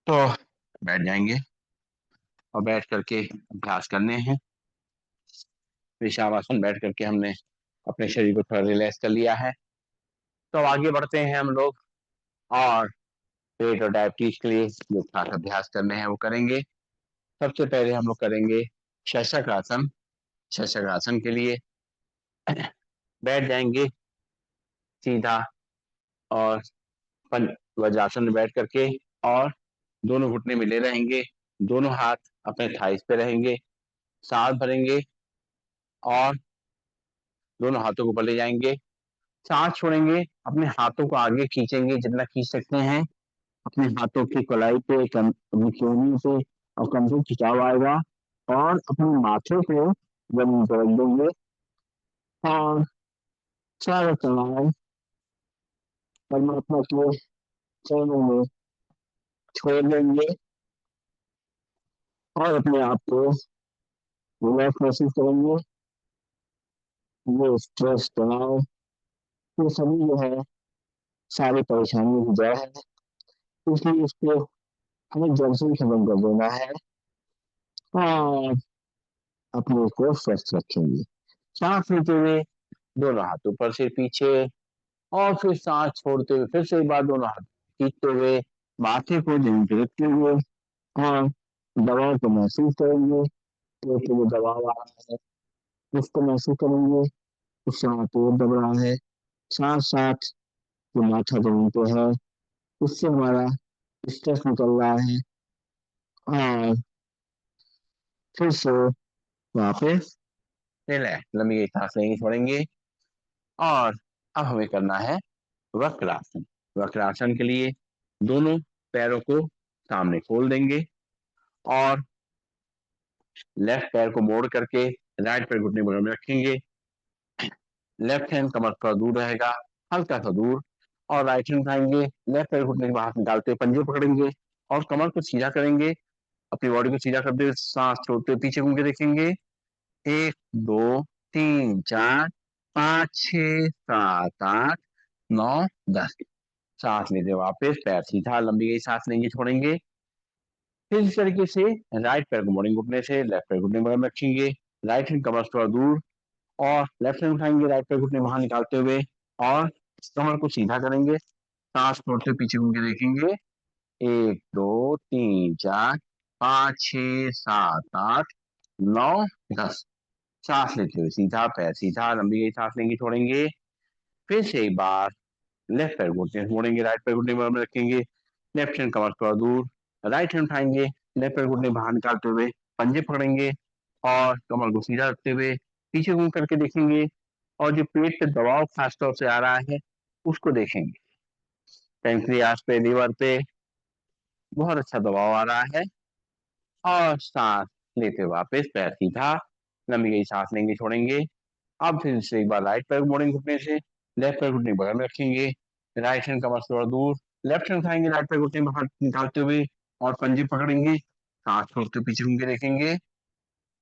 तो बैठ जाएंगे और बैठ करके अभ्यास करने हैं। विश्राम आसन बैठ करके हमने अपने शरीर को थोड़ा रिलैक्स कर लिया है। तो आगे बढ़ते हैं हम लोग, और पेट और डायबिटीज के लिए जो खास अभ्यास करने हैं वो करेंगे। सबसे पहले हम लोग करेंगे शशक आसन। शशक आसन के लिए बैठ जाएंगे सीधा, और वज्रासन में बैठ करके, और दोनों घुटने मिले रहेंगे, दोनों हाथ अपने थाइस पे रहेंगे, सांस भरेंगे और दोनों हाथों को ऊपर ले जाएंगे। सांस छोड़ेंगे, अपने हाथों को आगे खींचेंगे जितना खींच सकते हैं। अपने हाथों की कलाई पे, कोहनी पे और कंधे खिंचाव आएगा, और अपने माथे को जमीन पर रख देंगे, और सारा तनाव परमात्मा के चरणों में छोड़ देंगे, और अपने आप को रिलैक्स महसूस करेंगे। ये स्ट्रेस, तनाव, ये सभी जो है सारी परेशानियों की जड़ है, इसलिए इसको हमें जड़ से ही खत्म कर देना है, और अपने को स्वस्थ रखेंगे। सांस लेते हुए दोनों हाथ ऊपर से पीछे, और फिर सांस छोड़ते हुए फिर से एक बार दोनों हाथ खींचते हुए माथे को जमीन पर रखते हुए, और दबाव को महसूस करेंगे। पेट में दबाव आ रहा है, उसको महसूस करेंगे। उससे हमारा पेट दब रहा है, साथ साथ जो माथा जमीन पे है उससे हमारा स्ट्रेस निकल रहा है। और फिर से वापस रिलैक्स, लंबी सांस लेंगे, छोड़ेंगे, और अब हमें करना है वक्रासन। वक्रासन के लिए दोनों पैरों को सामने खोल देंगे, और लेफ्ट पैर को मोड़ करके राइट पैर घुटने बगल में रखेंगे। लेफ्ट हैंड कमर पर दूर रहेगा, हल्का सा दूर, और राइट हैंड उठाएंगे, लेफ्ट पैर घुटने के बाहर निकालते हुए पंजे पकड़ेंगे, और कमर को सीधा करेंगे। अपनी बॉडी को सीधा करते हुए सांस छोड़ते हुए पीछे घूम के देखेंगे। 1 2 3 4 5 6 7 8 9 10। सांस लेते वापस, पैर सीधा, लंबी गई सांस लेंगे, छोड़ेंगे। फिर इस तरीके से राइट पैर को मोड़ेंगे घुटने से, लेफ्ट पैर घुटने बगल में रखेंगे, राइट हैंड कमर थोड़ा दूर, और लेफ्ट हैंड उठाएंगे, राइट पैर घुटने बाहर निकालते हुए, और कमर को सीधा करेंगे। सांस छोड़ते हुए पीछे घूम के देखेंगे। 1 2 3 4 5 6 7 8 9 10। सांस लेते हुए सीधा, पैर सीधा, लंबी गई सांस लेंगे, छोड़ेंगे। फिर से एक बार लेफ्ट पैर घुटने से मोड़ेंगे, राइट पैर घुटने बगल में रखेंगे, लेफ्ट हैंड कमर थोड़ा दूर, राइट हैंड उठाएंगे, लेफ्ट पैर घुटने बाहर निकालते हुए पंजे पकड़ेंगे, और कमर को सीधा रखते हुए पीछे घूम करके देखेंगे, और जो पेट पे दबाव खासतौर से आ रहा है उसको देखेंगे। पेंक्रियास पे, लीवर पे बहुत अच्छा दबाव आ रहा है। और सांस लेते वापस, पैर सीधा, लंबी गई सांस लेंगे, छोड़ेंगे। अब फिर से एक बार राइट पैर मोड़ेंगे घुटने से, लेफ्ट पैर घुटने बगल में रखेंगे, राइट हैंड कमर से थोड़ा दूर, लेफ्ट हैंड उठाएंगे, राइट पैर घुटने बाहर निकालते हुए, और पंजे पकड़ेंगे, सांस छोड़ते पीछे घूम के देखेंगे,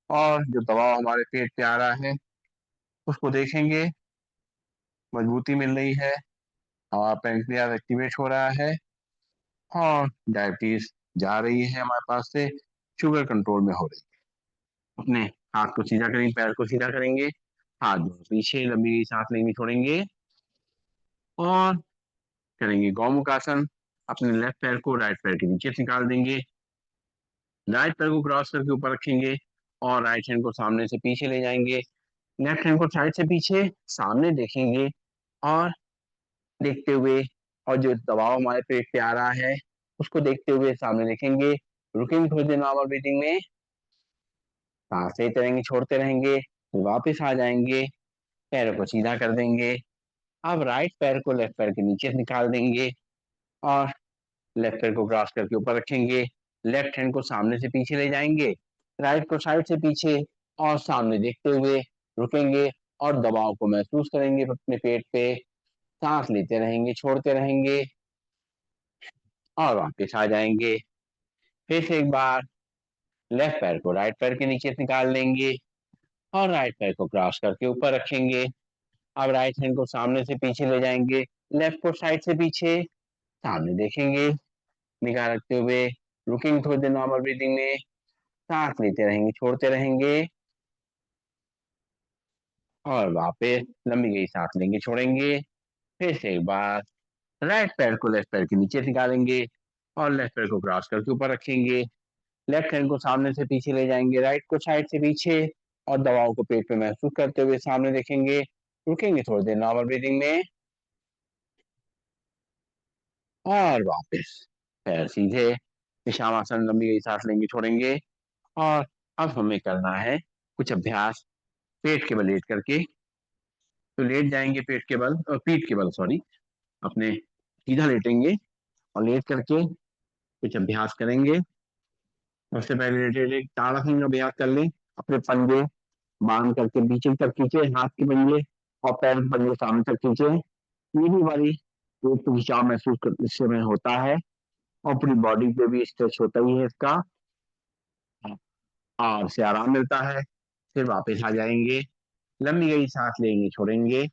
और जो दबाव हमारे पेट पे आ रहा है उसको देखेंगे। मजबूती मिल रही है, हमारा पेंक्रियास एक्टिवेट हो रहा है, और डायबिटीज जा रही है हमारे पास से, शुगर कंट्रोल में हो रही है। अपने हाथ को सीधा करेंगे, पैर को सीधा करेंगे, हाथ दोनों पीछे, लंबी सांस लेंगे, छोड़ेंगे और करेंगे गौमुख आसन। अपने लेफ्ट पैर को राइट पैर के नीचे से निकाल देंगे, राइट पैर को क्रॉस करके ऊपर रखेंगे और राइट हैंड को सामने से पीछे ले जाएंगे। लेफ्ट हैंड को साइड से पीछे सामने देखेंगे और देखते हुए, और जो दबाव हमारे पेट पे आ रहा है उसको देखते हुए सामने देखेंगे। रुकेंगे थोड़ी देर नॉर्मल ब्रीथिंग में, सांस लेते रहेंगे, छोड़ते रहेंगे, वापस आ जाएंगे, पैरों को सीधा कर देंगे। अब राइट पैर को लेफ्ट पैर के नीचे से निकाल देंगे और लेफ्ट पैर को क्रॉस करके ऊपर रखेंगे। लेफ्ट हैंड को सामने से पीछे ले जाएंगे, राइट को साइड से पीछे और सामने देखते हुए रुकेंगे और दबाव को महसूस करेंगे अपने पेट पे। सांस लेते रहेंगे, छोड़ते रहेंगे और वापस आ जाएंगे। फिर से एक बार लेफ्ट पैर को राइट पैर के नीचे से निकाल लेंगे और राइट पैर को क्रॉस करके ऊपर रखेंगे। अब राइट हैंड को सामने से पीछे ले जाएंगे, लेफ्ट को साइड से पीछे, सामने देखेंगे, निगाह रखते हुए रुकेंगे थोड़ी देर नॉर्मल ब्रीदिंग में, सांस लेते रहेंगे, छोड़ते रहेंगे और वापस लंबी गई सांस लेंगे, छोड़ेंगे। फिर से एक बार राइट पैर को लेफ्ट पैर के नीचे निकालेंगे और लेफ्ट पैर को क्रॉस करके ऊपर रखेंगे। लेफ्ट हैंड को सामने से पीछे ले जाएंगे, राइट को साइड से पीछे और दबाव को पेट पे महसूस करते हुए सामने देखेंगे। रुकेंगे थोड़ी देर नॉर्मल ब्रीदिंग में और वापस पैर सीधे, विश्रामासन, लंबी गई सांस लेंगे, छोड़ेंगे। और अब हमें करना है कुछ अभ्यास पेट के बल लेट करके। तो लेट जाएंगे पेट के बल, पीठ के बल सॉरी, अपने सीधा लेटेंगे और लेट करके कुछ अभ्यास करेंगे। सबसे पहले लेटे लेटे ताड़ासन का अभ्यास कर लें। अपने पंजे बांध करके पीछे तक खींचे, हाथ के पंजे और पैर के पंजे सामने तक खींचे। ये भी हमारी पेट को खिंचाव महसूस इससे में होता है और पूरी बॉडी पे भी स्ट्रेच होता ही है इसका, और से आराम मिलता है। फिर वापस आ जाएंगे, लंबी गई सांस लेंगे, छोड़ेंगे।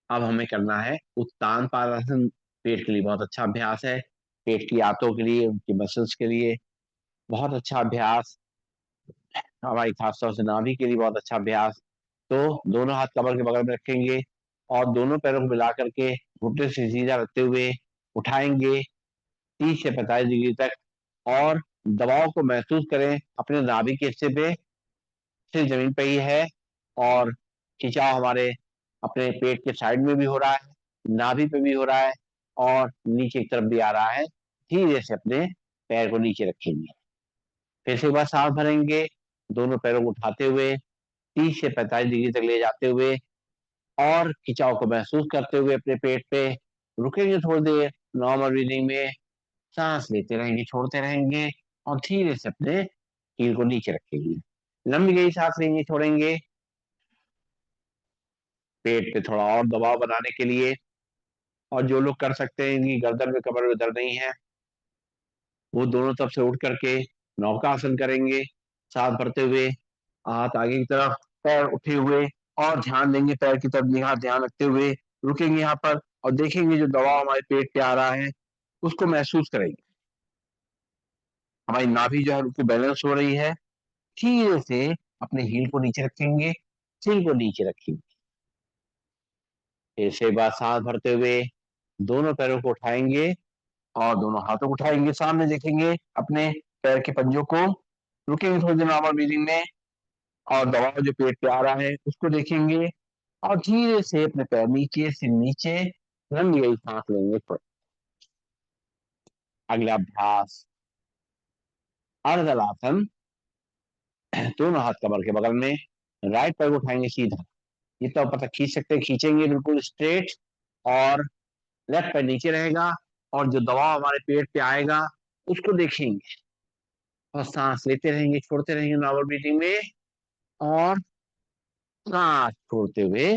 अब हमें करना है उत्तान पादासन। पेट के लिए बहुत अच्छा अभ्यास है, पेट की आंतों के लिए, उनकी मसल्स के लिए बहुत अच्छा अभ्यास, हमारी खासतौर से नाभि के लिए बहुत अच्छा अभ्यास। तो दोनों हाथ कमर के बगल में रखेंगे और दोनों पैरों को मिला करके घुटने से सीधा रखते हुए उठाएंगे 30 से 45 डिग्री तक और दबाव को महसूस करें अपने नाभि के हिस्से पे, सिर जमीन पे ही है और खिंचाव हमारे अपने पेट के साइड में भी हो रहा है, नाभि पे भी हो रहा है और नीचे की तरफ भी आ रहा है। धीरे से अपने पैर को नीचे रखेंगे, फिर से एक बार सांस भरेंगे, दोनों पैरों को उठाते हुए 30 से 45 डिग्री तक ले जाते हुए और खिंचाव को महसूस करते हुए अपने पेट पे रुकेंगे थोड़ी देर नॉर्मल ब्रीदिंग में, सांस लेते रहेंगे, छोड़ते रहेंगे और धीरे से अपने हील को नीचे रखेंगे। लंबी गई सांस लेंगे, छोड़ेंगे। पेट पे थोड़ा और दबाव बनाने के लिए, और जो लोग कर सकते हैं इनकी गर्दन में, कमर में दर्द नहीं है, वो दोनों तरफ से उठ करके नौकासन करेंगे, सांस भरते हुए हाथ आगे की तरफ, पैर उठे हुए और ध्यान देंगे पैर की तरफ, निगाह ध्यान रखते हुए रुकेंगे यहाँ पर और देखेंगे जो दबाव हमारे पेट पे आ रहा है उसको महसूस करेंगे। हमारी नाभि जो है उसको बैलेंस हो रही है। धीरे से अपने हील को नीचे रखेंगे, सिर को नीचे रखेंगे। ऐसे बाद सांस भरते हुए दोनों पैरों को उठाएंगे और दोनों हाथों को उठाएंगे, सामने देखेंगे अपने पैर के पंजों को, रुकेंगे थोड़ी देर नॉर्मल ब्रीदिंग में और दबाव जो पेट पे आ रहा है उसको देखेंगे और धीरे से अपने पैर नीचे, सिर नीचे, लंबी गई सांस लेंगे। अगला अभ्यास अर्धलासन। दोनों हाथ कमर के बगल में, राइट पैर को उठाएंगे सीधा, जितना ऊपर तक खींच सकते हैं खींचेंगे बिल्कुल स्ट्रेट, और लेफ्ट पैर नीचे रहेगा और जो दबाव हमारे पेट पे आएगा उसको देखेंगे और सांस लेते रहेंगे, छोड़ते रहेंगे नॉर्मल ब्रीथिंग में और सांस छोड़ते हुए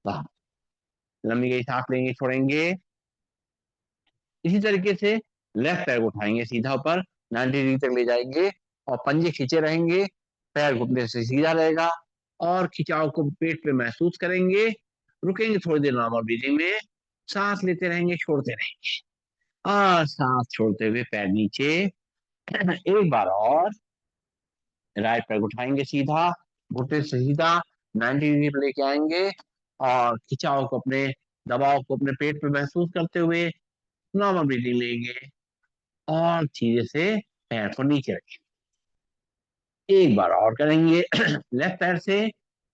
बाहर, लंबी गई सांस लेंगे, छोड़ेंगे। इसी तरीके से लेफ्ट पैर को उठाएंगे सीधा ऊपर, 90 डिग्री तक ले जाएंगे और पंजे खींचे रहेंगे, पैर घुटने से सीधा रहेगा और खिंचाव को पेट पे महसूस करेंगे। रुकेंगे थोड़ी देर नॉर्मल ब्रीदिंग में, सांस लेते रहेंगे, छोड़ते रहेंगे। और सांस छोड़ते हुए पैर नीचे। एक बार और राइट पैर उठाएंगे सीधा, घुटने से सीधा 90 डिग्री पे लेके आएंगे और खिंचाव को अपने, दबाव को अपने पेट पे महसूस करते हुए नॉर्मल ब्रीदिंग लेंगे और धीरे से पैर को नीचे रखेंगे। एक बार और करेंगे। लेफ्ट पैर से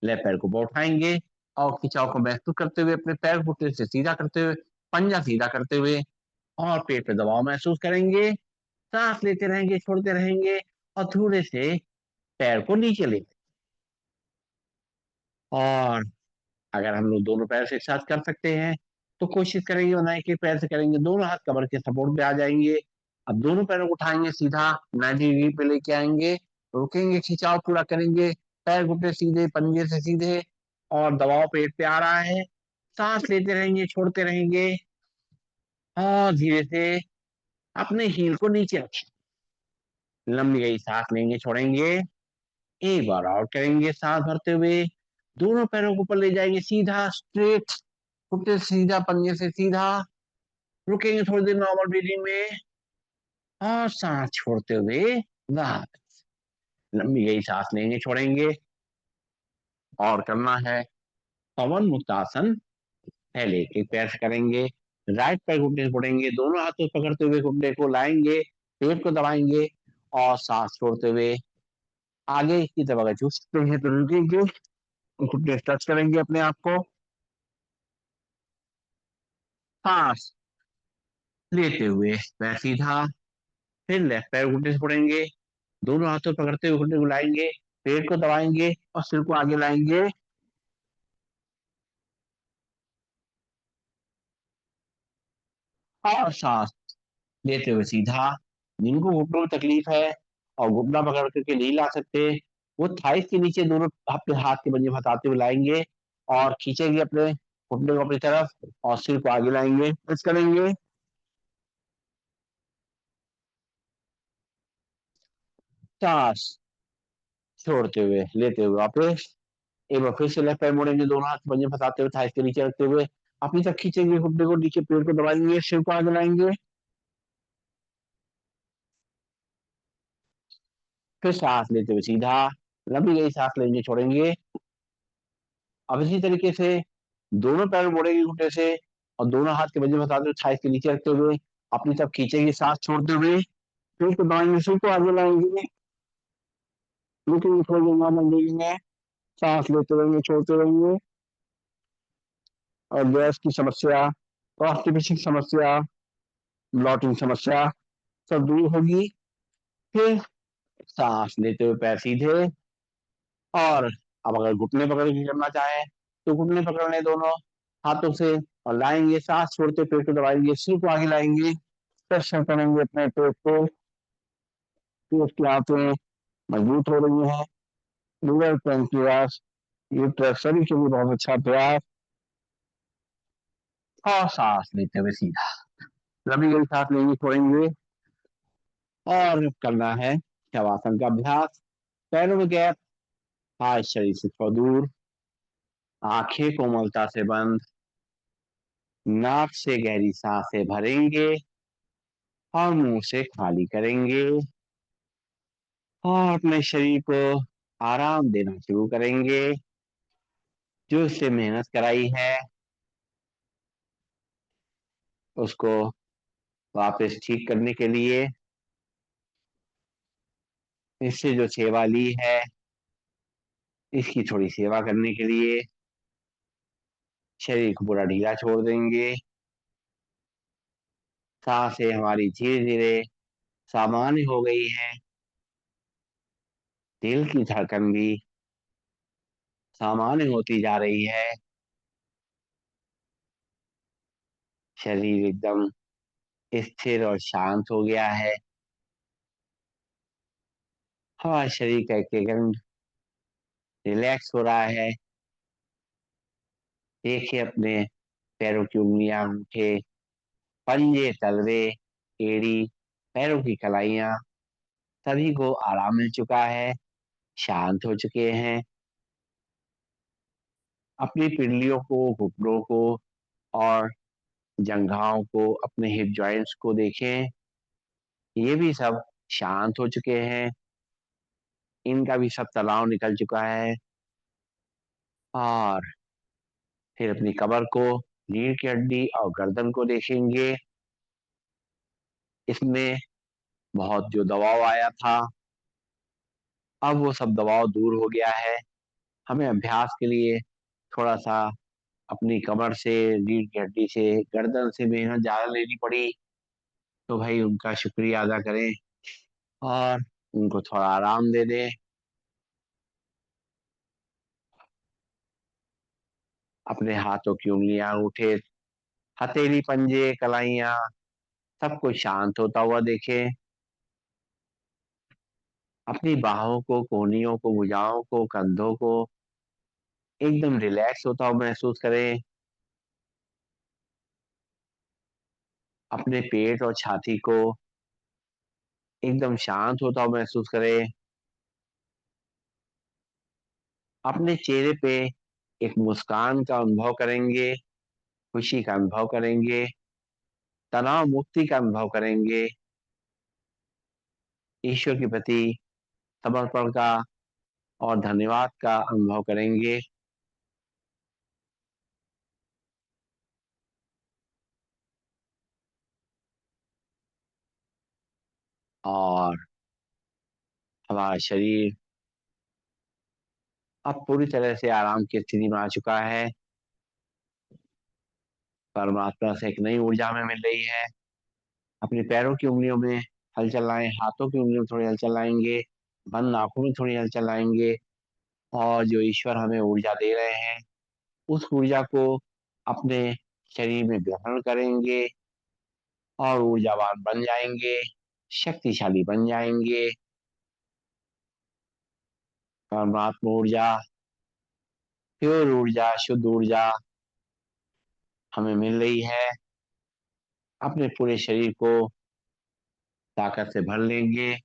लेफ्ट पैर को ऊपर उठाएंगे और खिंचाव को महसूस करते हुए अपने पैर घुटने से सीधा करते हुए, पंजा सीधा करते हुए और पेट पे दबाव महसूस करेंगे। सांस लेते रहेंगे, छोड़ते रहेंगे और थोड़े से पैर को नीचे लेंगे। और अगर हम लोग दोनों पैर से एक साथ कर सकते हैं तो कोशिश करेंगे, वरना एक एक पैर से करेंगे। दोनों हाथ कमर के सपोर्ट पे आ जाएंगे। अब दोनों पैरों को उठाएंगे, सीधा 90 डिग्री पे लेके आएंगे, रुकेंगे, खिंचाव पूरा करेंगे, पैर घुटने सीधे, पंजे से सीधे और दबाव पेट पे आ रहा है। सांस लेते रहेंगे, छोड़ते रहेंगे और धीरे से अपने हील को नीचे रखें। लंबी गई सांस लेंगे, छोड़ेंगे। एक बार और करेंगे, सांस भरते हुए दोनों पैरों को ऊपर ले जाएंगे, सीधा स्ट्रेट, घुटने से सीधा, पंजे से सीधा। रुकेंगे थोड़ी देर नॉर्मल ब्रीदिंग में और सांस छोड़ते हुए वापस लंबी गई सांस लेंगे, छोड़ेंगे। और करना है पवन मुक्त आसन। पहले एक पैर से करेंगे, राइट पैर घुटने से पड़ेंगे, दोनों हाथों से पकड़ते हुए घुटने को लाएंगे, पेट को दबाएंगे और सांस छोड़ते हुए आगे की तरफ अगर झुक सकते हैं तो रुकेंगे, घुटने टच करेंगे अपने आप को। सांस लेते हुए पैर सीधा, फिर लेफ्ट पैर घुटने से पड़ेंगे, दोनों हाथों पकड़ते हुए घुटने को लाएंगे, पेट को दबाएंगे और सिर को आगे लाएंगे और सांस लेते हुए सीधा। जिनको घुटनों में तकलीफ है और घुटना पकड़ करके नहीं ला सकते, वो थाइस के नीचे दोनों अपने हाथ के पंजे फंसाते हुए लाएंगे और खींचेंगे अपने घुटने को अपनी तरफ और सिर को आगे लाएंगे, प्रेस करेंगे। सांस छोड़ते हुए लेते हुए वापस। एक बार फिर से लेफ्ट पैर मोड़ेंगे, दोनों हाथ पंजे फंसाते हुए थाइस के नीचे रखते हुए अपनी तरफ खींचेंगे घुटने को, नीचे पेड़ को दबाएंगे, सिर को आगे लाएंगे। फिर सांस लेते हुए सीधा, लंबी गई सांस लेंगे, छोड़ेंगे। अब इसी तरीके से दोनों पैर मोड़ेंगे घुटने से और दोनों हाथ के पंजे फंसाते हुए थाइस के नीचे रखते हुए अपनी तरफ खींचेंगे, सांस छोड़ते हुए पेट को दबाएंगे, सिर को आगे लाएंगे, रुकेंगे थोड़ी देर नॉर्मल ब्रीदिंग, सांस लेते रहेंगे, छोड़ते रहेंगे और गैस की समस्या, कॉन्स्टिपेशन समस्या, ब्लॉटिंग समस्या सब दूर होगी। फिर सांस लेते हुए पैर सीधे और अब अगर घुटने पकड़ के करना चाहें तो घुटने पकड़ लें दोनों हाथों से और लाएंगे, सांस छोड़ते पेट को दबाएंगे, सिर को आगे लाएंगे, प्रेशर करेंगे अपने पेट को, पेट की आंतें मजबूत हो रही हैं। लीवर, पेंक्रियास, यूट्रस सभी के लिए बहुत अच्छा प्रयास। और सांस लेते हुए सीधा, लंबी गहरी सांस लेंगे, छोड़ेंगे और करना है शवासन का अभ्यास। पैरों में गैप, हाथ शरीर से थोड़ा दूर, आंखें कोमलता से बंद, नाक से गहरी सांसें भरेंगे और मुंह से खाली करेंगे और अपने शरीर को आराम देना शुरू करेंगे। जो इससे मेहनत कराई है उसको वापस ठीक करने के लिए, इससे जो सेवा ली है इसकी थोड़ी सेवा करने के लिए शरीर को पूरा ढीला छोड़ देंगे। सांसें हमारी धीरे धीरे सामान्य हो गई है, दिल की धड़कन भी सामान्य होती जा रही है, शरीर एकदम स्थिर और शांत हो गया है। हमारे शरीर का एक अंग रिलैक्स हो रहा है। देखिए अपने पैरों की उंगलियां, अंगूठे, पंजे, तलवे, एड़ी, पैरों की कलाइयां सभी को आराम मिल चुका है, शांत हो चुके हैं। अपनी पिंडलियों को, घुटनों को और जंघाओं को, अपने हिप जॉइंट्स को देखें, ये भी सब शांत हो चुके हैं, इनका भी सब तनाव निकल चुका है। और फिर अपनी कमर को, रीढ़ की हड्डी और गर्दन को देखेंगे। इसमें बहुत जो दबाव आया था, अब वो सब दबाव दूर हो गया है। हमें अभ्यास के लिए थोड़ा सा अपनी कमर से, रीढ़ की हड्डी से, गर्दन से मेहनत ज्यादा लेनी पड़ी, तो भाई उनका शुक्रिया अदा करें और उनको थोड़ा आराम दे दें। अपने हाथों की उंगलियां, अंगूठे, हथेली, पंजे, कलाइयां, सब कुछ शांत होता हुआ देखें। अपनी बाहों को, कोहनियों को, भुजाओं को, कंधों को एकदम रिलैक्स होता हुआ महसूस करें। अपने पेट और छाती को एकदम शांत होता हुआ महसूस करें। अपने चेहरे पे एक मुस्कान का अनुभव करेंगे, खुशी का अनुभव करेंगे, तनाव मुक्ति का अनुभव करेंगे, ईश्वर के प्रति समर्पण का और धन्यवाद का अनुभव करेंगे। और हमारा शरीर अब पूरी तरह से आराम की स्थिति में आ चुका है। परमात्मा से एक नई ऊर्जा हमें मिल रही है। अपने पैरों की उंगलियों में हलचल लाएं, हाथों की उंगलियों में थोड़ी हलचल लाएंगे, बंद आंखों में थोड़ी हलचल लाएंगे, और जो ईश्वर हमें ऊर्जा दे रहे हैं, उस ऊर्जा को अपने शरीर में ग्रहण करेंगे और ऊर्जावान बन जाएंगे, शक्तिशाली बन जाएंगे। परमात्मा ऊर्जा, प्योर ऊर्जा, शुद्ध ऊर्जा हमें मिल रही है। अपने पूरे शरीर को ताकत से भर लेंगे,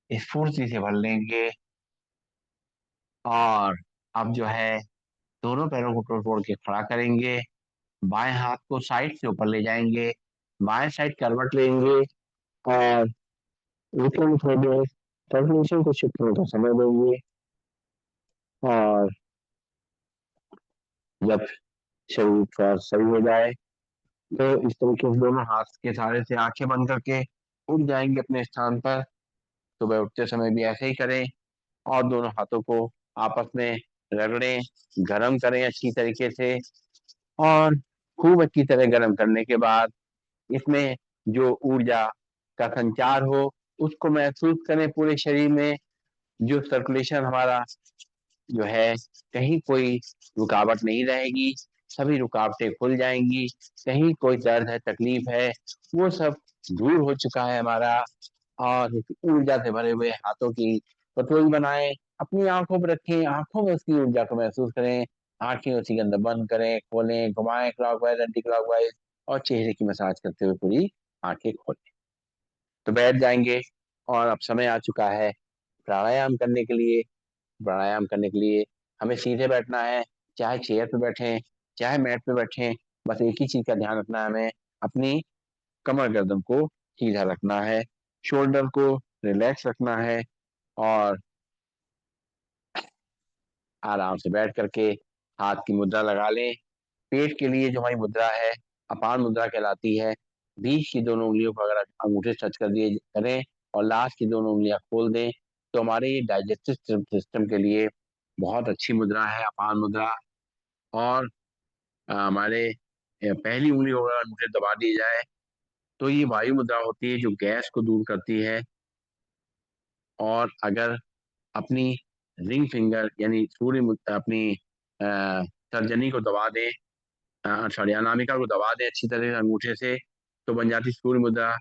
स्फूर्ति से भर लेंगे, और अब जो है दोनों पैरों को तोड़ तोड़ के खड़ा करेंगे। बाएं हाथ को साइड से ऊपर ले जाएंगे, बाएं साइड करवट लेंगे और घुटनों में थोड़ी देर सर्कुलेशन को शिफ्ट होने का समय देंगे। और जब शरीर थोड़ा सही हो जाए, तो इस तरीके से दोनों हाथ के सहारे से आंखें बंद करके उठ जाएंगे अपने स्थान पर। सुबह उठते समय भी ऐसे ही करें, और दोनों हाथों को आपस में रगड़ें, गरम करें अच्छी तरीके से। और खूब अच्छी तरह गरम करने के बाद इसमें जो ऊर्जा का संचार हो, उसको महसूस करें पूरे शरीर में। जो सर्कुलेशन हमारा जो है, कहीं कोई रुकावट नहीं रहेगी, सभी रुकावटें खुल जाएंगी। कहीं कोई दर्द है, तकलीफ है, वो सब दूर हो चुका है हमारा। और ऊर्जा से भरे हुए हाथों की कटोरी बनाएं, अपनी आंखों पर रखें, आंखों में उसकी ऊर्जा को महसूस करें। आंखें उसी के अंदर बंद करें, खोलें, घुमाएं क्लॉकवाइज, एंटी क्लॉकवाइज, और चेहरे की मसाज करते हुए पूरी आंखें खोलें। तो बैठ जाएंगे, और अब समय आ चुका है प्राणायाम करने के लिए। प्राणायाम करने के लिए हमें सीधे बैठना है, चाहे चेयर पे बैठें, चाहे मैट पे बैठें। बस एक ही चीज का ध्यान रखना है हमें, अपनी कमर गर्दन को सीधा रखना है, शोल्डर को रिलैक्स रखना है, और आराम से बैठ करके हाथ की मुद्रा लगा लें। पेट के लिए जो हमारी मुद्रा है, अपान मुद्रा कहलाती है। बीच की दोनों उंगलियों को अगर अंगूठे टच कर दिए करें और लास्ट की दोनों उंगलियां खोल दें, तो हमारे ये डाइजेस्टिव सिस्टम के लिए बहुत अच्छी मुद्रा है अपान मुद्रा। और हमारे पहली उंगली को अगर अंगूठे दबा दी जाए, तो ये वायु मुद्रा होती है जो गैस को दूर करती है। और अगर अपनी रिंग फिंगर यानी अपनी तर्जनी को दबा दें, सॉरी अनामिका को दबा दें अच्छी तरह से अंगूठे से, तो बन जाती सूर्य मुद्रा।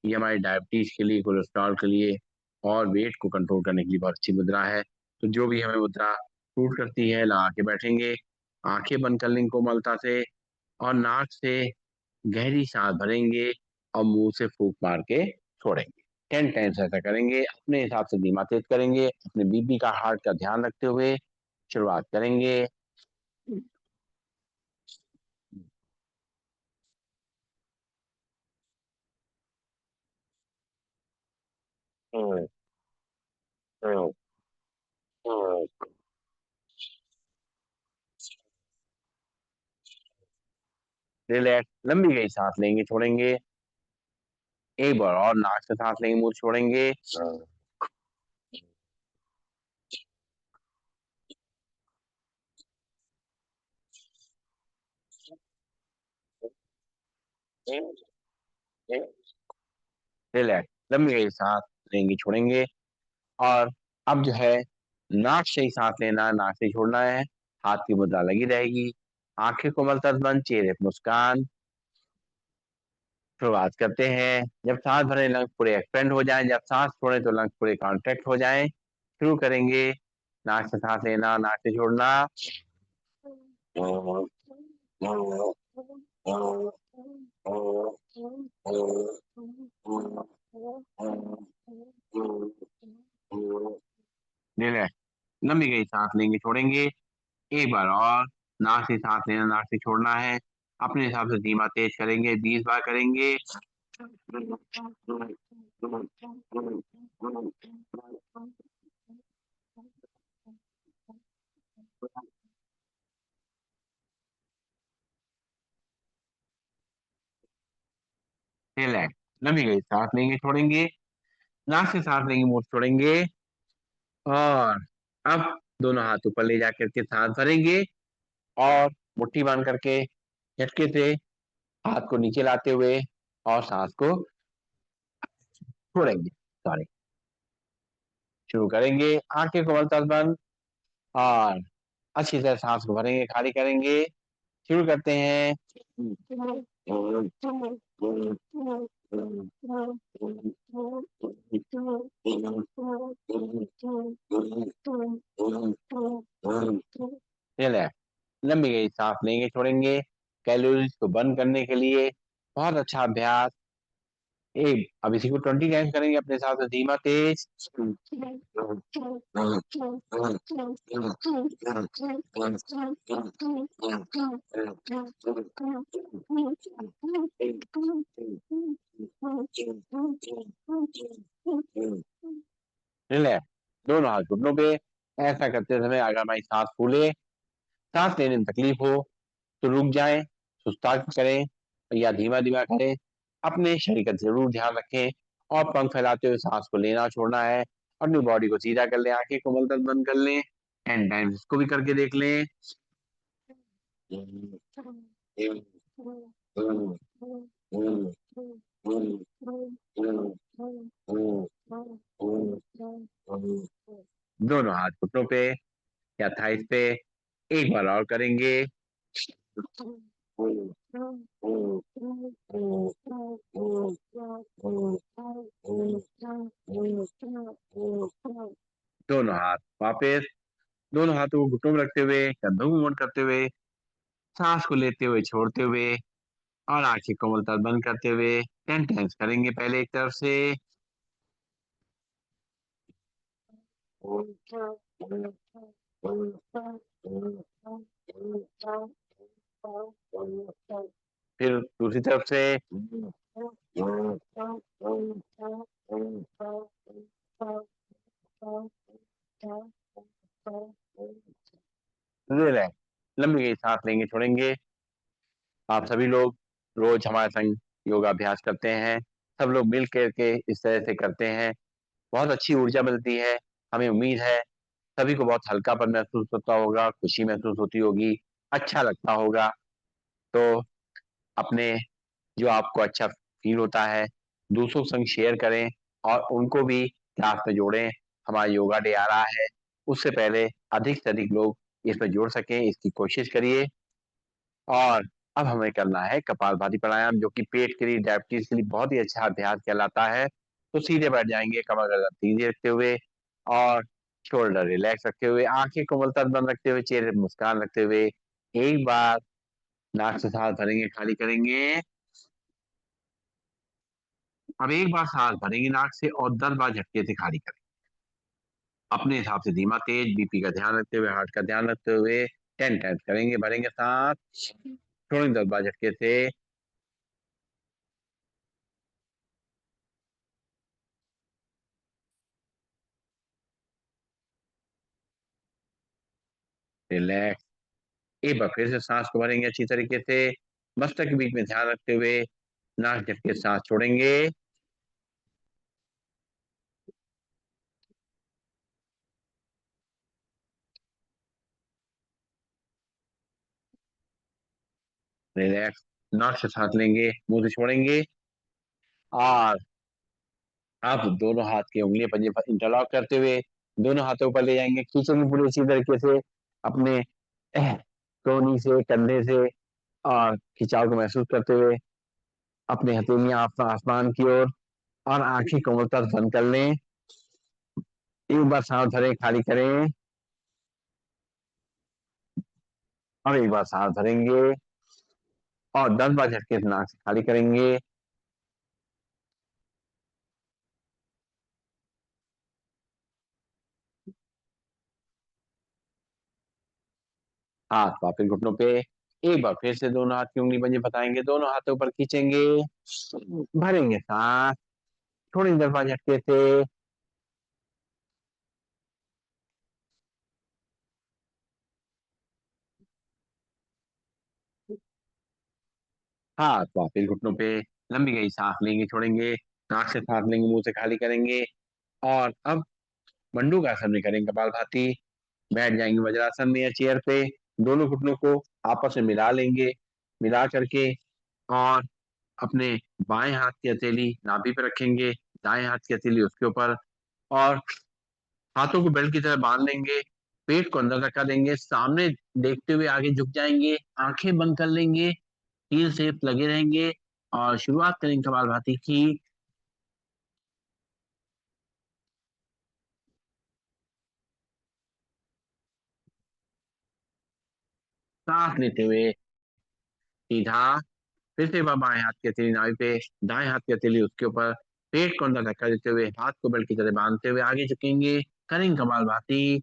ये हमारी डायबिटीज के लिए, कोलेस्ट्रॉल के लिए और वेट को कंट्रोल करने के लिए बहुत अच्छी मुद्रा है। तो जो भी हमें मुद्रा सूट करती है, लगा के बैठेंगे, आंखें बंद कर लेंगे कोमलता से, और नाक से गहरी सांस भरेंगे और मुंह से फूंक मार के छोड़ेंगे। 10 टाइम्स ऐसा करेंगे, अपने हिसाब से धीमा तेज करेंगे, अपने बीपी का, हार्ट का ध्यान रखते हुए शुरुआत करेंगे। रिलैक्स, लंबी गई सांस लेंगे, छोड़ेंगे। एक बार और नाक से सांस लेंगे, मुंह से छोड़ेंगे। रिलैक्स, लंबी गई सांस लेंगे, छोड़ेंगे। और अब जो है, नाक से ही सांस लेना, नाक से ही छोड़ना है। हाथ की मुद्रा लगी रहेगी। आंखें कोमल तक बंद, चेहरे पे मुस्कान। शुरुआत करते हैं। जब सांस भरें लंग्स पूरे एक्सपेंड हो जाएं, जब सांस छोड़ें तो लंग्स पूरे कॉन्ट्रैक्ट हो जाएं। शुरू करेंगे। नाक से सांस लेना, नाक से छोड़ना। रिलैक्स, लंबी गई सांस लेंगे, छोड़ेंगे। एक बार और। नाक से सांस लेना, नाक से छोड़ना है। अपने हिसाब से धीमा तेज करेंगे, 20 बार करेंगे। रिलैक्स, लंबी गई सांस लेंगे, छोड़ेंगे। नाक से सांस लेंगे, मुंह से छोड़ेंगे। और अब दोनों हाथ ऊपर ले जाकर के सांस भरेंगे। और मुट्ठी बांध करके झटके से हाथ को नीचे लाते हुए और सांस को छोड़ेंगे। सॉरी। शुरू करेंगे। आंखें को मलतब बंद। और अच्छी तरह सांस को भरेंगे, खाली करेंगे। शुरू करते हैं। रिलैक्स, लंबी गई सांस लेंगे, छोड़ेंगे। कैलोरीज को बर्न करने के लिए बहुत अच्छा अभ्यास। एक, अब इसी को 20 टाइम्स करेंगे अपने साथ में, धीमा तेज। रिलैक्स, दोनों हाथ घुटनों पे। ऐसा करते समय अगर हमारी सांस फूले, सांस लेने में तकलीफ हो, तो रुक जाएं, सुस्ता करें या धीमा धीमा करें। अपने शरीर का जरूर ध्यान रखें। और पंख फैलाते हुए सांस को लेना छोड़ना है। अपनी बॉडी को सीधा कर लें, आंखें कोमल तक बंद कर लें। 10 टाइम्स इसको भी करके देख लें। दोनों हाथ घुटनों पे या थाइस पे। एक बार और करेंगे। दोनों हाथ वापस, दोनों हाथों को घुटनों में रखते हुए, कंधों को मुड़ करते हुए, सांस को लेते हुए, छोड़ते हुए और आंखें कोमलता बंद करते हुए 10 टाइम्स करेंगे। पहले एक तरफ से, फिर दूसरी तरफ से। रिलैक्स, लंबी गई सांस लेंगे, छोड़ेंगे। आप सभी लोग रोज हमारे संग योगाभ्यास करते हैं। सब लोग मिल करके इस तरह से करते हैं। बहुत अच्छी ऊर्जा मिलती है। हमें उम्मीद है सभी को बहुत हल्कापन महसूस होता होगा, खुशी महसूस होती होगी, अच्छा लगता होगा। तो अपने, जो आपको अच्छा फील होता है, दूसरों के संग शेयर करें और उनको भी क्लास में जोड़ें। हमारा योगा डे आ रहा है, उससे पहले अधिक से अधिक लोग इसमें जुड़ सकें, इसकी कोशिश करिए। और अब हमें करना है कपालभाति प्राणायाम, जो कि पेट के लिए, डायबिटीज के लिए बहुत ही अच्छा अभ्यास कहलाता है। तो सीधे बैठ जाएंगे, कमर गर्दन सीधे रखते हुए और शोल्डर रिलैक्स रखते हुए, आंखें कोमलता बंद रखते हुए, चेहरे पर मुस्कान रखते हुए। एक बार नाक से सांस भरेंगे, खाली करेंगे। अब एक बार सांस भरेंगे नाक से और 10 बार झटके से खाली करेंगे। अपने हिसाब से धीमा तेज, बीपी का ध्यान रखते हुए, हार्ट का ध्यान रखते हुए 10 टाइम्स करेंगे। भरेंगे सांस, छोड़ेंगे 10 बार झटके से। रिलैक्स। एक बार फिर से सांस को भरेंगे अच्छी तरीके से, मस्तक के बीच में ध्यान रखते हुए नाक झटके सांस छोड़ेंगे। रिलैक्स। नाक से सांस लेंगे, मुंह से छोड़ेंगे। और आप दोनों हाथ की उंगलियां पंजे पर इंटरलॉक करते हुए दोनों हाथों पर ले जाएंगे, खींचेंगे पूरे इसी तरीके से अपने कोहनी से, कंधे से। और खिंचाव को महसूस करते हुए अपनी हथेलियां आसमान की ओर और आंखें कोमलता से बंद कर लें। एक बार सांस भरें, खाली करें। और एक बार सांस भरेंगे और 10 बार झटके से नाक से खाली करेंगे। हाथ वापस घुटनों पे। एक बार फिर से दोनों हाथ की उंगली पंजे बताएंगे, दोनों हाथों पर खींचेंगे, भरेंगे सांस थोड़ी देर बाद झटके से। हाथ वापस घुटनों पे। लंबी गई सांस लेंगे, छोड़ेंगे। नाक से सांस लेंगे, मुंह से खाली करेंगे। और अब मंडूक आसन में करेंगे कपालभाति। बैठ जाएंगे वज्रासन में या चेयर पे। दोनों घुटनों को आपस में मिला लेंगे। मिला करके और अपने बाएं हाथ की हथेली नाभि पे रखेंगे, दाएं हाथ की हथेली उसके ऊपर। और हाथों को बेल्ट की तरह बांध लेंगे। पेट को अंदर धक्का देंगे, सामने देखते हुए आगे झुक जाएंगे, आंखें बंद कर लेंगे, हील से लगे रहेंगे। और शुरुआत करेंगे कपालभाति की। सांस लेते हुए सीधा, फिर से वह बाएं हाथ की हथेली नाभि पे, दाएं हाथ की हथेली उसके ऊपर। पेट को अंदर धक्का देते हुए हाथ को बेल्ट की तरह बांधते हुए आगे झुकेंगे। करेंगे कपालभाति।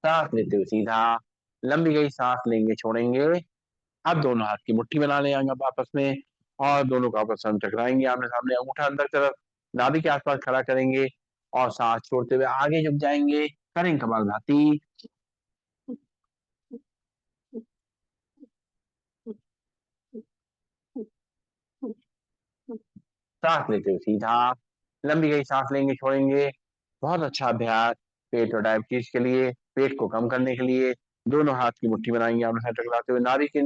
सांस लेते हुए सीधा, लंबी गई सांस लेंगे, छोड़ेंगे। अब दोनों हाथ की मुट्ठी बना लेंगे अब आपस में। और दोनों का आपस में टकराएंगे आमने सामने, अंगूठा अंदर तरफ नाभि के आसपास खड़ा करेंगे। और सांस छोड़ते हुए आगे झुक जाएंगे। करेंगे कपालभाति। सांस लेते हुए सीधा, लंबी गई सांस लेंगे, छोड़ेंगे। बहुत अच्छा अभ्यास पेट और डायबिटीज के लिए, पेट को कम करने के लिए। दोनों हाथ की मुट्ठी बनाएंगे आमने सामने टकराते हुए, नाभि के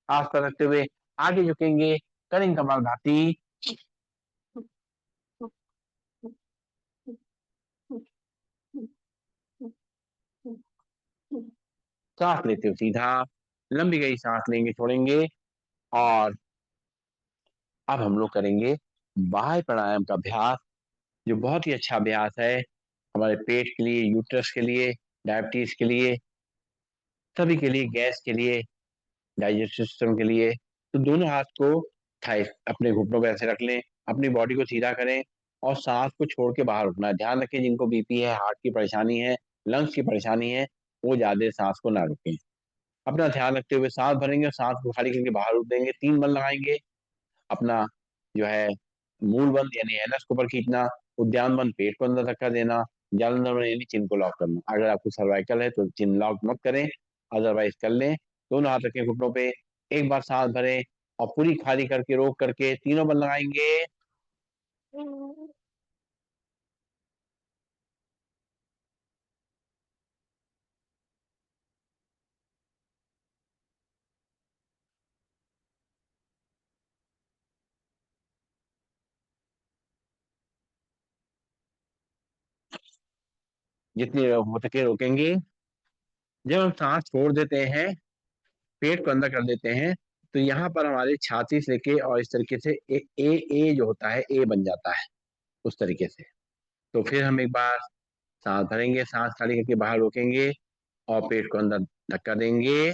आसपास रखते हुए आगे झुकेंगे। करेंगे कपालभाति। सांस लेते हुए सीधा, लंबी गई सांस लेंगे, छोड़ेंगे। और अब हम लोग करेंगे बाह्य प्राणायाम का अभ्यास, जो बहुत ही अच्छा अभ्यास है हमारे पेट के लिए, यूट्रस के लिए, डायबिटीज के लिए, सभी के लिए, गैस के लिए, डाइजेस्टिव सिस्टम के लिए। तो दोनों हाथ को थाई अपने घुटनों पे ऐसे रख लें, अपनी बॉडी को सीधा करें और सांस को छोड़ के बाहर उठना है। ध्यान रखें जिनको बीपी है, हार्ट की परेशानी है, लंग्स की परेशानी है, वो ज्यादा सांस को ना रुकें। अपना ध्यान रखते हुए सांस भरेंगे और सांस को खाली करके बाहर उठ देंगे, 3 बल लगाएंगे। अपना जो है मूल बंद यानी एनएस को ऊपर खींचना, उद्यान बंद पेट को अंदर धक्का देना, जालंधर बंद यानी चिन को लॉक करना। अगर आपको सर्वाइकल है तो चिन लॉक मत करें, अदरवाइज कर लें। दोनों हाथ रखें घुटनों पे, एक बार सांस भरें और पूरी खाली करके रोक करके तीनों बल लगाएंगे। जितनी हो सके रोकेंगे। जब हम सांस छोड़ देते हैं, पेट को अंदर कर देते हैं, तो यहाँ पर हमारे छाती से लेके और इस तरीके से ए जो होता है ए बन जाता है, उस तरीके से। तो फिर हम एक बार सांस भरेंगे, सांस खाली करके बाहर रोकेंगे और पेट को अंदर धक्का देंगे।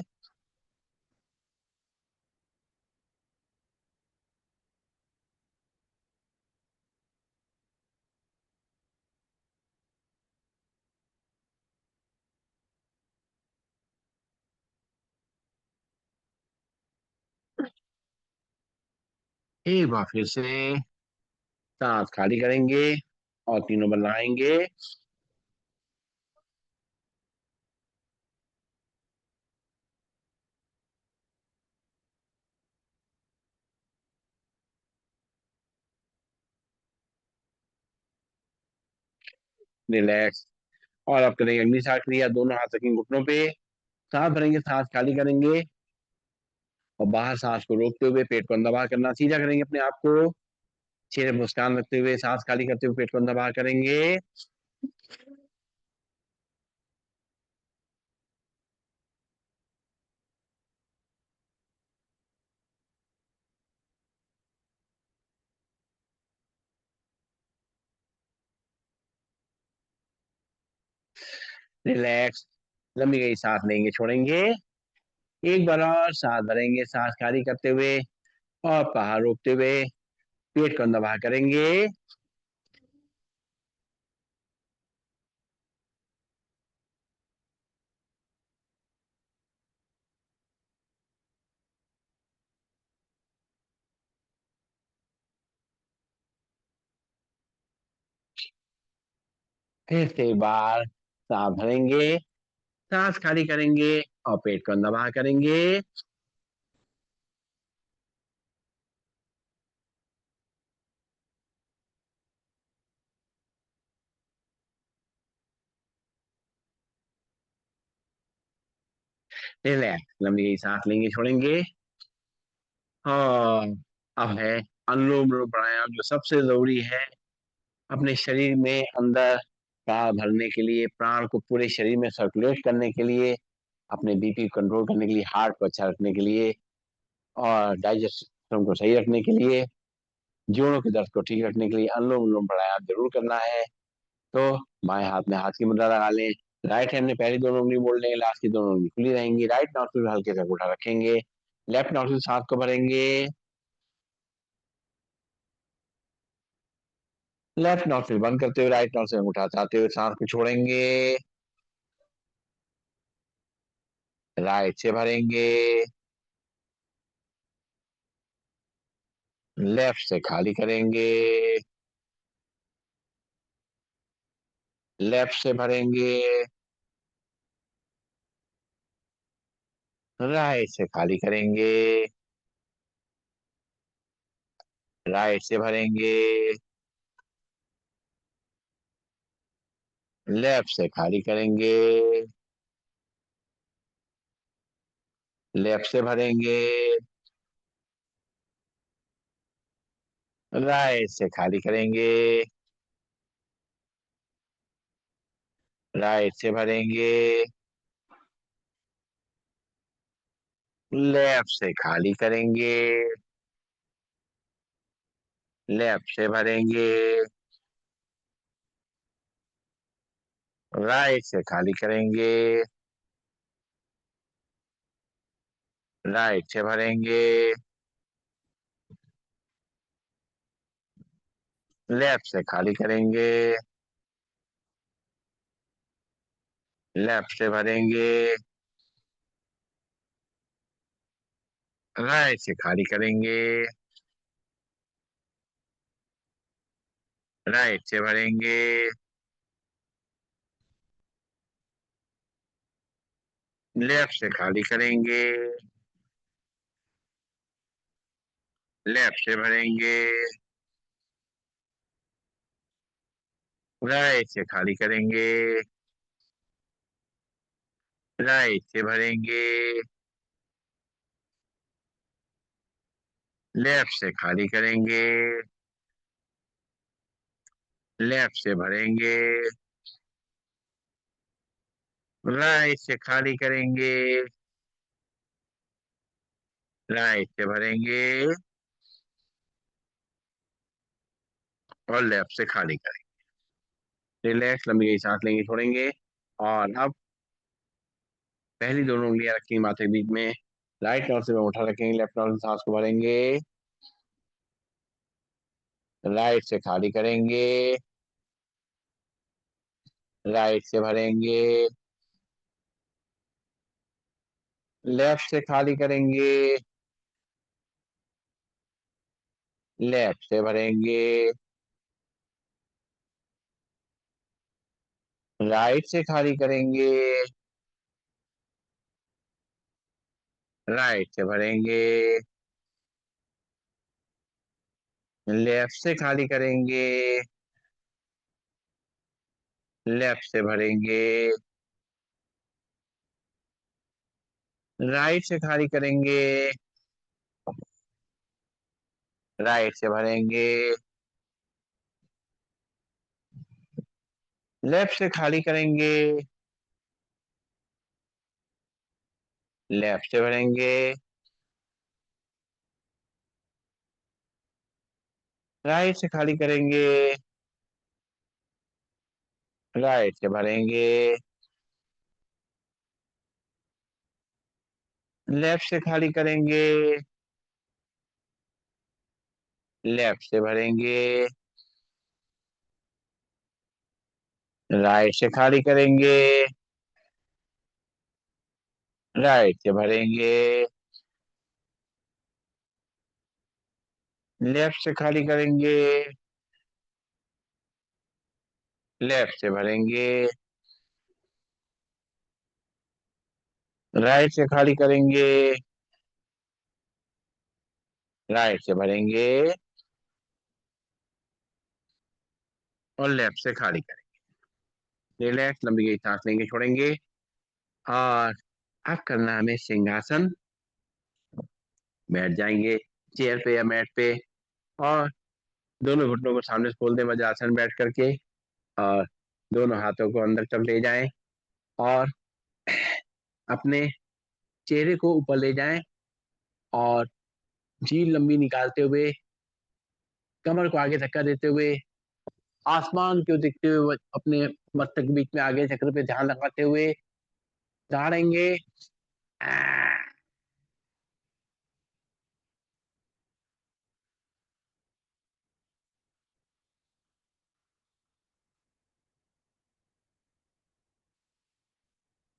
एक बार फिर से सांस खाली करेंगे और तीनों बार लगाएंगे। रिलैक्स। और अब करेंगे अगली सांस क्रिया, दोनों हाथ रखेंगे घुटनों पे। सांस भरेंगे, सांस खाली करेंगे और बाहर सांस को रोकते हुए पेट को अंदर बाहर करना सीधा करेंगे अपने आप को। चेहरे पर मुस्कान रखते हुए सांस खाली करते हुए पेट को अंदर बाहर करेंगे। रिलैक्स। लंबी गई सांस लेंगे, छोड़ेंगे। एक बार और सांस भरेंगे, सांस खाली करते हुए और बाहर रोकते हुए पेट को अंदर बाहर करेंगे। फिर से एक बार सांस भरेंगे, सांस खाली करेंगे और पेट को अंदर बाहर करेंगे। रिलैक्स। लंबी गई सांस लेंगे, छोड़ेंगे। और अब है अनुलोम विलोम प्राणायाम, जो सबसे जरूरी है अपने शरीर में अंदर प्राण भरने के लिए, प्राण को पूरे शरीर में सर्कुलेट करने के लिए, अपने बीपी कंट्रोल करने के लिए, हार्ट को अच्छा रखने के लिए और डाइजेस्ट सिस्टम को सही रखने के लिए, जोड़ों के दर्द को ठीक रखने के लिए अनुलोम विलोम प्राणायाम जरूर करना है। तो बाएं हाथ में हाथ की मुद्रा लगा लें। राइट हैंड में पहली दोनों उंगली मोड़ लेंगे, लास्ट की दोनों उंगली खुली रहेंगी। राइट नॉस्ट्रिल हल्के से अंगूठा रखेंगे। लेफ्ट नॉस्ट्रिल सांस को भरेंगे। लेफ्ट नॉस्ट्रिल बंद करते हुए राइट नॉस्ट्रिल अंगूठा हटाते हुए सांस को छोड़ेंगे। राइट से भरेंगे। लेफ्ट से खाली करेंगे। लेफ्ट से भरेंगे। राइट से खाली करेंगे। राइट से भरेंगे। लेफ्ट से खाली करेंगे। लेफ्ट से भरेंगे। राइट से खाली करेंगे। राइट से भरेंगे। लेफ्ट से खाली करेंगे। लेफ्ट से भरेंगे। राइट से खाली करेंगे। राइट से भरेंगे। लेफ्ट से खाली करेंगे। लेफ्ट से भरेंगे। राइट से खाली करेंगे। राइट से भरेंगे। लेफ्ट से खाली करेंगे। लेफ्ट से भरेंगे। राइट से खाली करेंगे। राइट से भरेंगे। लेफ्ट से खाली करेंगे। लेफ्ट से भरेंगे। राइट से खाली करेंगे। राइट से भरेंगे और लेफ्ट से खाली करेंगे। रिलैक्स। लंबी गई सांस लेंगे, छोड़ेंगे। और अब पहली दोनों उंगलियां रखेंगे माथे के बीच में। राइट नॉट से उठा रखेंगे, लेफ्ट नॉट से सांस को भरेंगे। राइट से खाली करेंगे। राइट से भरेंगे। लेफ्ट से खाली करेंगे। लेफ्ट से भरेंगे। राइट से खाली करेंगे, राइट से भरेंगे, लेफ्ट से खाली करेंगे, लेफ्ट से भरेंगे, राइट से खाली करेंगे, राइट से भरेंगे, लेफ्ट से खाली करेंगे, लेफ्ट से भरेंगे, राइट से खाली करेंगे, राइट से भरेंगे, लेफ्ट से खाली करेंगे, लेफ्ट से भरेंगे, राइट से खाली करेंगे, राइट से भरेंगे, लेफ्ट से खाली करेंगे, लेफ्ट से भरेंगे, राइट से खाली करेंगे, राइट से भरेंगे और लेफ्ट से खाली करेंगे। रिलैक्स, लंबी गई सांस लेंगे, छोड़ेंगे। और अब करना है हमें सिंहासन। बैठ जाएंगे चेयर पे या मैट पे, और दोनों घुटनों को सामने से खोल दें वज्रासन बैठ करके, और दोनों हाथों को अंदर तक ले जाएं, और अपने चेहरे को ऊपर ले जाएं, और जीभ लंबी निकालते हुए, कमर को आगे धक्का देते हुए, आसमान को देखते हुए, अपने मस्तक के बीच में आगे चक्र पे ध्यान लगाते हुए झाड़ेंगे।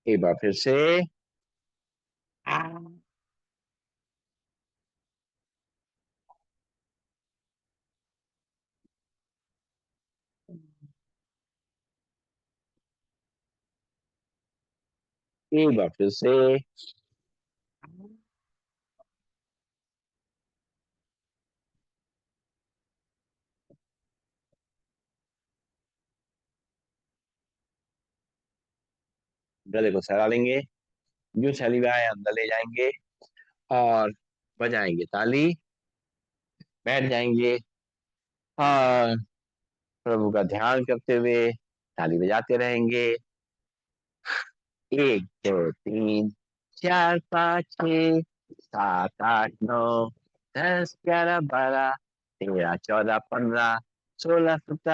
एक बार फिर से। एक बार फिर से। गले को सहला लेंगे, जो सैली आए अंदर ले जाएंगे, और बजाएंगे ताली। बैठ जाएंगे, और प्रभु का ध्यान करते हुए ताली बजाते रहेंगे। 1 2 3 4 5 6 7 8 9 10 11 12 16 17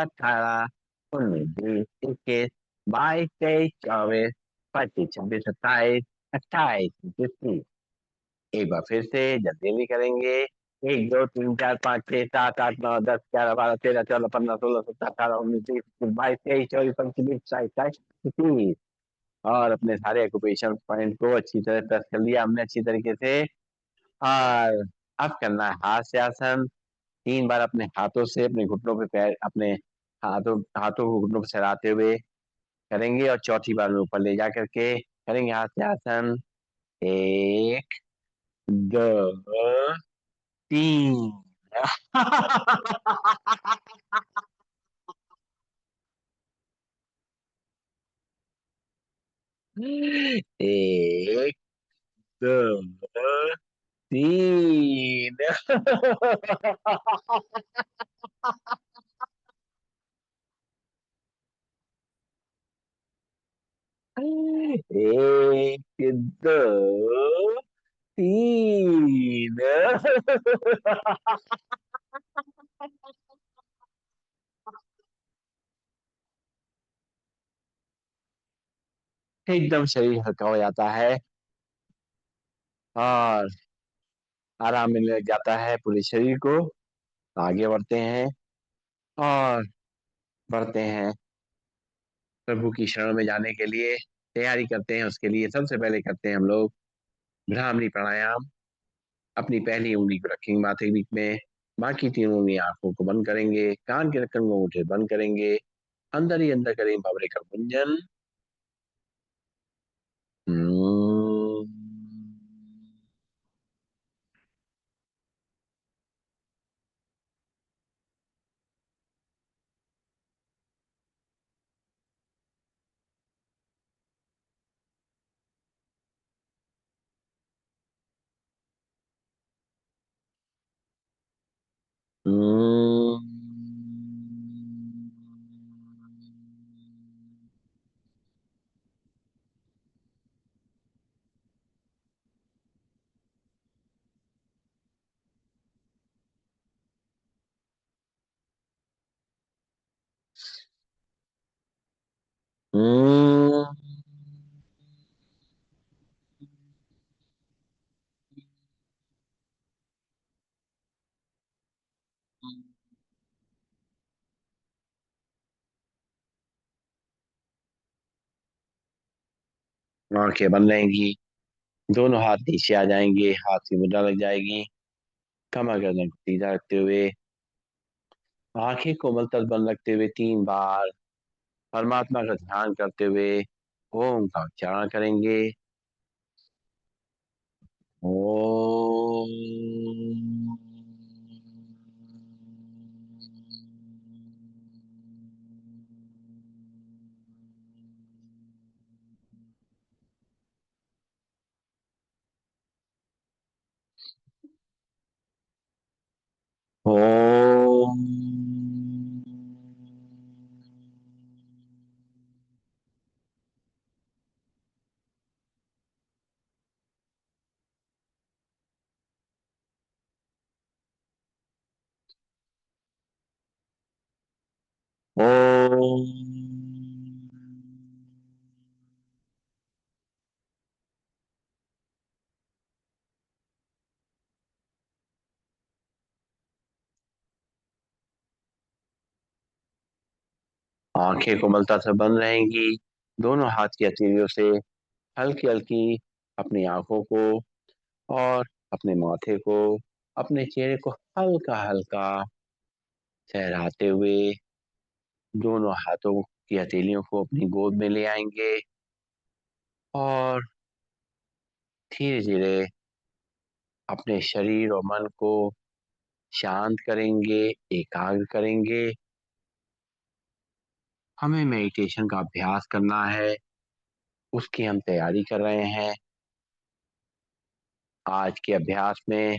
18 19 20 21 22 23 24 25 26 27 28 29 30 31 32 33 एक बार फिर से जब देवी करेंगे। 1 2 3 4 5 6 7 8 9 10 11 12 13 14 15 16 17 18 19 20 21 22 23 24 25 26 27 28 29 30 और अपने सारे ऑक्यूपेशन पॉइंट को अच्छी तरह प्रेस कर लिया हमने अच्छी तरीके से। और अब करना है हाथ से आसन। 3 बार अपने हाथों से अपने घुटनों पे पैर, अपने हाथों हाथों को घुटनों पे सहलाते हुए करेंगे, और चौथी बार में ऊपर ले जा करके करेंगे हाथ से आसन। 1 2 3। एक, दो, तीन। एक, दो, तीन। एकदम शरीर हल्का हो जाता है, और आराम मिलने लग जाता है पूरे शरीर को। आगे बढ़ते हैं, और बढ़ते हैं प्रभु की शरण में जाने के लिए तैयारी करते हैं। उसके लिए सबसे पहले करते हैं हम लोग भ्रामरी प्राणायाम। अपनी पहली उंगली को रखेंगे माथे के बीच में, बाकी 3 उंगली आंखों को बंद करेंगे, कान के ढक्कन को मुंह से बंद करेंगे, अंदर ही अंदर करें भंवरे का गुंजन। हम्म। हम्म। हम्म। आंखें बंद रहेंगी। दोनों हाथ नीचे आ जाएंगे, हाथ की मुद्रा लग जाएगी। कमर गर्दन को सीधा रखते हुए आंखें कोमल तल बंद रखते हुए 3 बार परमात्मा का ध्यान करते हुए ओम का उच्चारण करेंगे। ओम। ओम। ओम। आंखें कोमलता से बंद रहेंगी। दोनों हाथ की हथेलियों से हल्की हल्की अपनी आंखों को और अपने माथे को, अपने चेहरे को हल्का हल्का सहराते हुए दोनों हाथों की हथेलियों को अपनी गोद में ले आएंगे और धीरे धीरे अपने शरीर और मन को शांत करेंगे, एकाग्र करेंगे। हमें मेडिटेशन का अभ्यास करना है, उसकी हम तैयारी कर रहे हैं। आज के अभ्यास में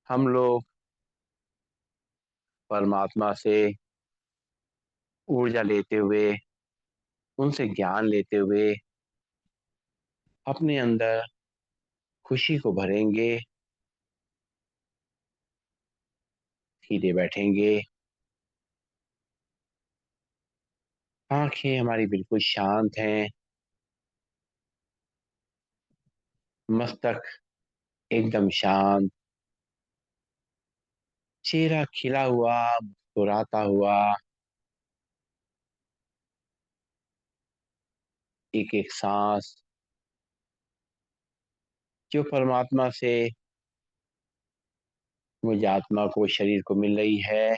हम लोग परमात्मा से ऊर्जा लेते हुए, उनसे ज्ञान लेते हुए अपने अंदर खुशी को भरेंगे। सीधे बैठेंगे, आंखें हमारी बिल्कुल शांत हैं, मस्तक एकदम शांत, चेहरा खिला हुआ, मुस्कुराता हुआ। एक एक सांस जो परमात्मा से मुझ आत्मा को, शरीर को मिल रही है,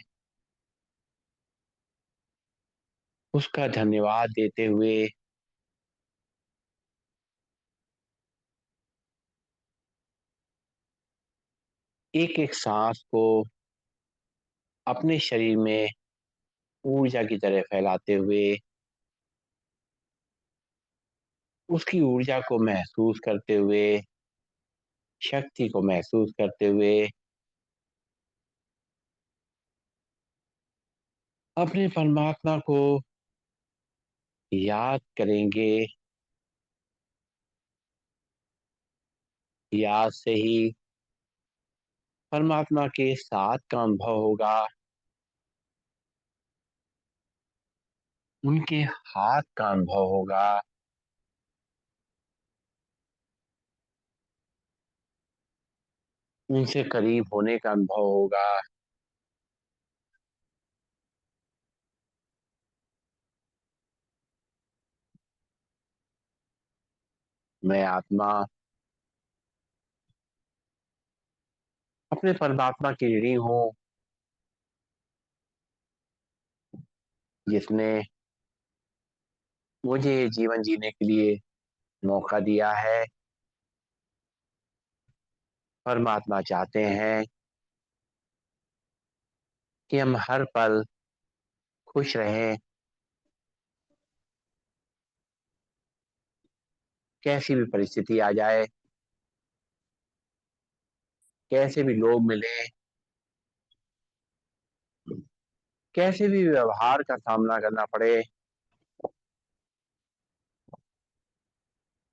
उसका धन्यवाद देते हुए एक एक सांस को अपने शरीर में ऊर्जा की तरह फैलाते हुए उसकी ऊर्जा को महसूस करते हुए, शक्ति को महसूस करते हुए अपने परमात्मा को याद करेंगे। याद से ही परमात्मा के साथ का अनुभव होगा, उनके हाथ का अनुभव होगा, उनसे करीब होने का अनुभव होगा। मैं आत्मा अपने परमात्मा की ऋणी हूँ, जिसने मुझे ये जीवन जीने के लिए मौका दिया है। परमात्मा चाहते हैं कि हम हर पल खुश रहें, कैसी भी परिस्थिति आ जाए, कैसे भी लोग मिले, कैसे भी व्यवहार का सामना करना पड़े,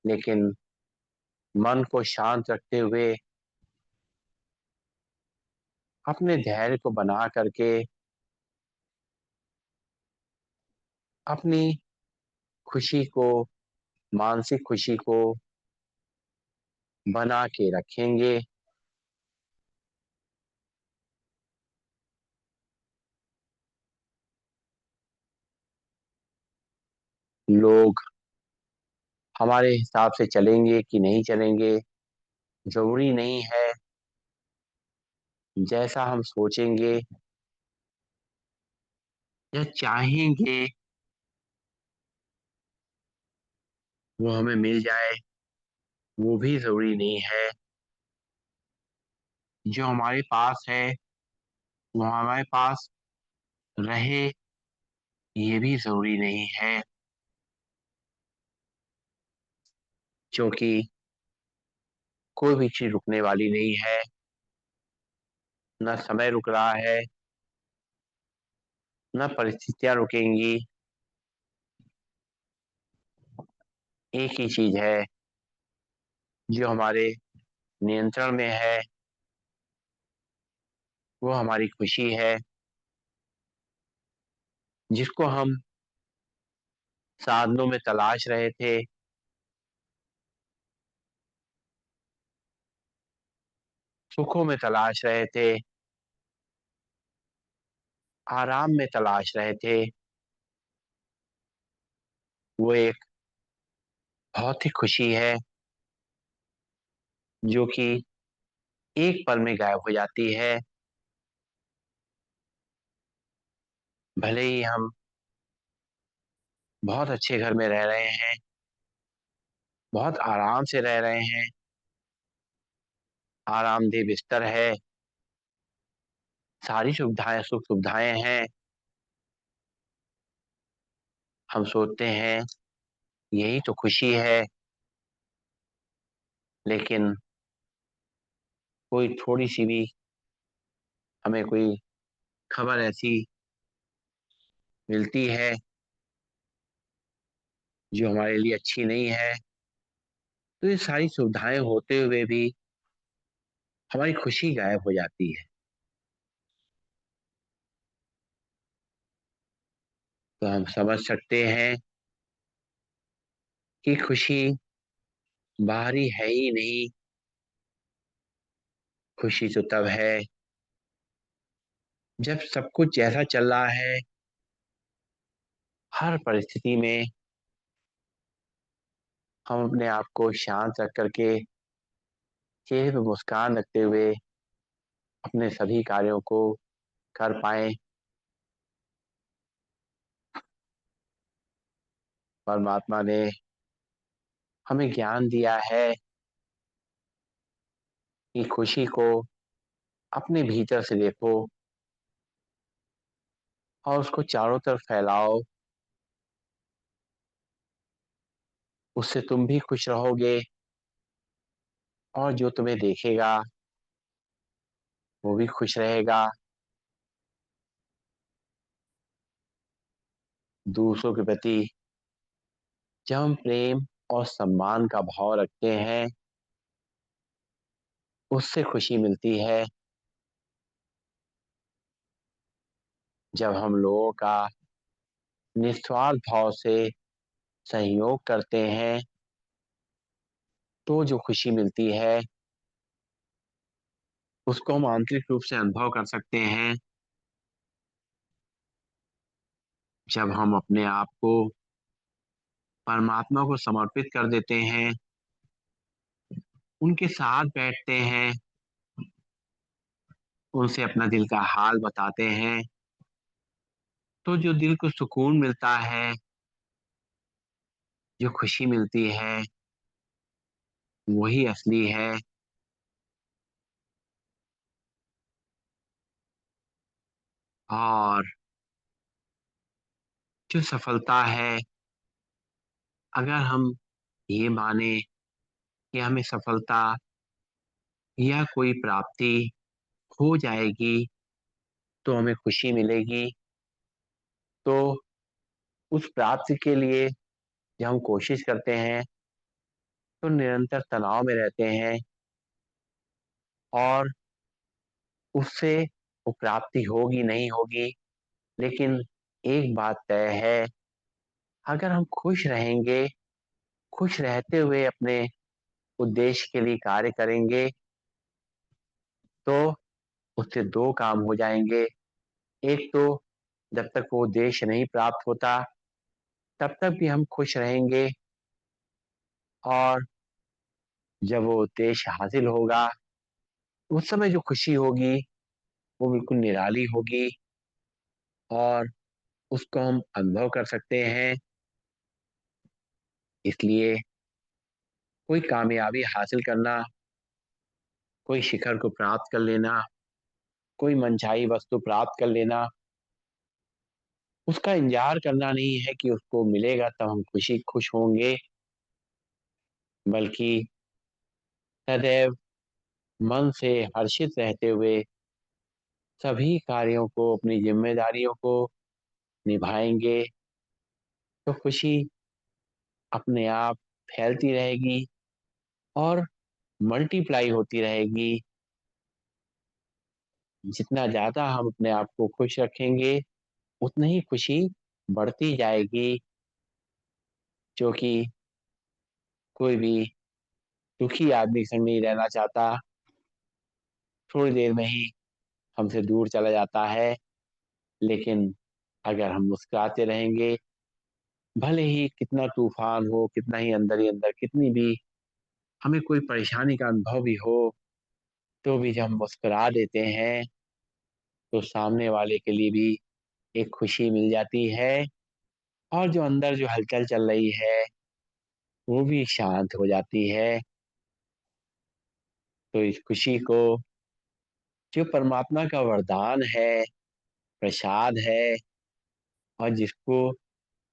लेकिन मन को शांत रखते हुए, अपने धैर्य को बना करके, अपनी खुशी को, मानसिक खुशी को बना के रखेंगे। लोग हमारे हिसाब से चलेंगे कि नहीं चलेंगे, जरूरी नहीं है। जैसा हम सोचेंगे या चाहेंगे वो हमें मिल जाए, वो भी जरूरी नहीं है। जो हमारे पास है वो हमारे पास रहे, ये भी जरूरी नहीं है। क्योंकि कोई भी चीज रुकने वाली नहीं है, न समय रुक रहा है, न परिस्थितियां रुकेंगी। एक ही चीज है जो हमारे नियंत्रण में है, वो हमारी खुशी है, जिसको हम साधनों में तलाश रहे थे, सुखों में तलाश रहे थे, आराम में तलाश रहे थे। वो एक बहुत ही खुशी है जो कि एक पल में गायब हो जाती है। भले ही हम बहुत अच्छे घर में रह रहे हैं, बहुत आराम से रह रहे हैं, आरामदेह बिस्तर है, सारी सुविधाएं, सुख सुविधाएं हैं। हम सोचते हैं यही तो खुशी है, लेकिन कोई थोड़ी सी भी हमें कोई खबर ऐसी मिलती है जो हमारे लिए अच्छी नहीं है, तो ये सारी सुविधाएं होते हुए भी हमारी खुशी गायब हो जाती है। तो हम समझ सकते हैं कि खुशी बाहरी है ही नहीं। खुशी तो तब है जब सब कुछ जैसा चल रहा है, हर परिस्थिति में हम अपने आप को शांत रख करके, चेहरे पे मुस्कान रखते हुए अपने सभी कार्यों को कर पाए। परमात्मा ने हमें ज्ञान दिया है कि खुशी को अपने भीतर से देखो और उसको चारों तरफ फैलाओ। उससे तुम भी खुश रहोगे और जो तुम्हें देखेगा वो भी खुश रहेगा। दूसरों के प्रति जब हम प्रेम और सम्मान का भाव रखते हैं, उससे खुशी मिलती है। जब हम लोगों का निस्वार्थ भाव से सहयोग करते हैं, तो जो खुशी मिलती है उसको हम आंतरिक रूप से अनुभव कर सकते हैं। जब हम अपने आप को परमात्मा को समर्पित कर देते हैं, उनके साथ बैठते हैं, उनसे अपना दिल का हाल बताते हैं, तो जो दिल को सुकून मिलता है, जो खुशी मिलती है वही असली है। और जो सफलता है, अगर हम ये माने कि हमें सफलता या कोई प्राप्ति हो जाएगी तो हमें खुशी मिलेगी, तो उस प्राप्ति के लिए जब हम कोशिश करते हैं तो निरंतर तनाव में रहते हैं और उससे वो प्राप्ति होगी नहीं होगी। लेकिन एक बात तय है, अगर हम खुश रहेंगे, खुश रहते हुए अपने उद्देश्य के लिए कार्य करेंगे, तो उससे 2 काम हो जाएँगे। एक तो जब तक वो उद्देश्य नहीं प्राप्त होता, तब तक भी हम खुश रहेंगे और जब वो उद्देश्य हासिल होगा, उस समय जो खुशी होगी, वो बिल्कुल निराली होगी और उसको हम अनुभव कर सकते हैं। इसलिए कोई कामयाबी हासिल करना, कोई शिखर को प्राप्त कर लेना, कोई मनचाही वस्तु प्राप्त कर लेना, उसका इंतज़ार करना नहीं है कि उसको मिलेगा तब हम खुश होंगे, बल्कि सदैव मन से हर्षित रहते हुए सभी कार्यों को, अपनी ज़िम्मेदारियों को निभाएँगे, तो खुशी अपने आप फैलती रहेगी और मल्टीप्लाई होती रहेगी। जितना ज़्यादा हम अपने आप को खुश रखेंगे, उतनी ही खुशी बढ़ती जाएगी, जो कि कोई भी दुखी आदमी संग नहीं रहना चाहता, थोड़ी देर में ही हमसे दूर चला जाता है। लेकिन अगर हम मुस्कुराते रहेंगे, भले ही कितना तूफ़ान हो, कितना ही अंदर कितनी भी हमें कोई परेशानी का अनुभव भी हो, तो भी जब हम मुस्कुरा देते हैं, तो सामने वाले के लिए भी एक खुशी मिल जाती है और जो अंदर जो हलचल चल रही है, वो भी शांत हो जाती है। तो इस खुशी को जो परमात्मा का वरदान है, प्रसाद है और जिसको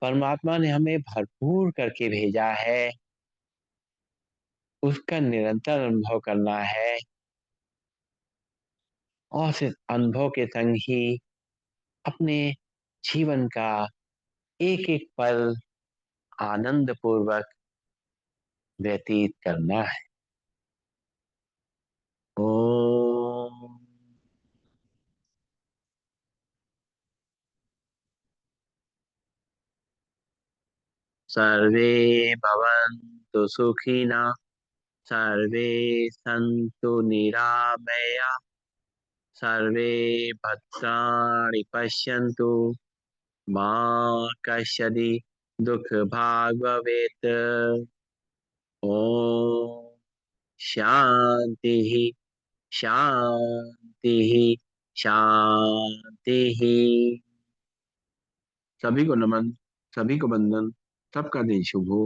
परमात्मा ने हमें भरपूर करके भेजा है, उसका निरंतर अनुभव करना है और उस अनुभव के संग ही अपने जीवन का एक-एक पल आनंदपूर्वक व्यतीत करना है। ओम सर्वे भवन्तु सुखिनः, सर्वे सन्तु निरामया, सर्वे भद्राणि पश्यन्तु, मा कश्चित् दुःखभाग् भवेत्। ओम शांति, शांति, शांति। सभी को नमन, सभी को वंदन, सबका दिन शुभ हो।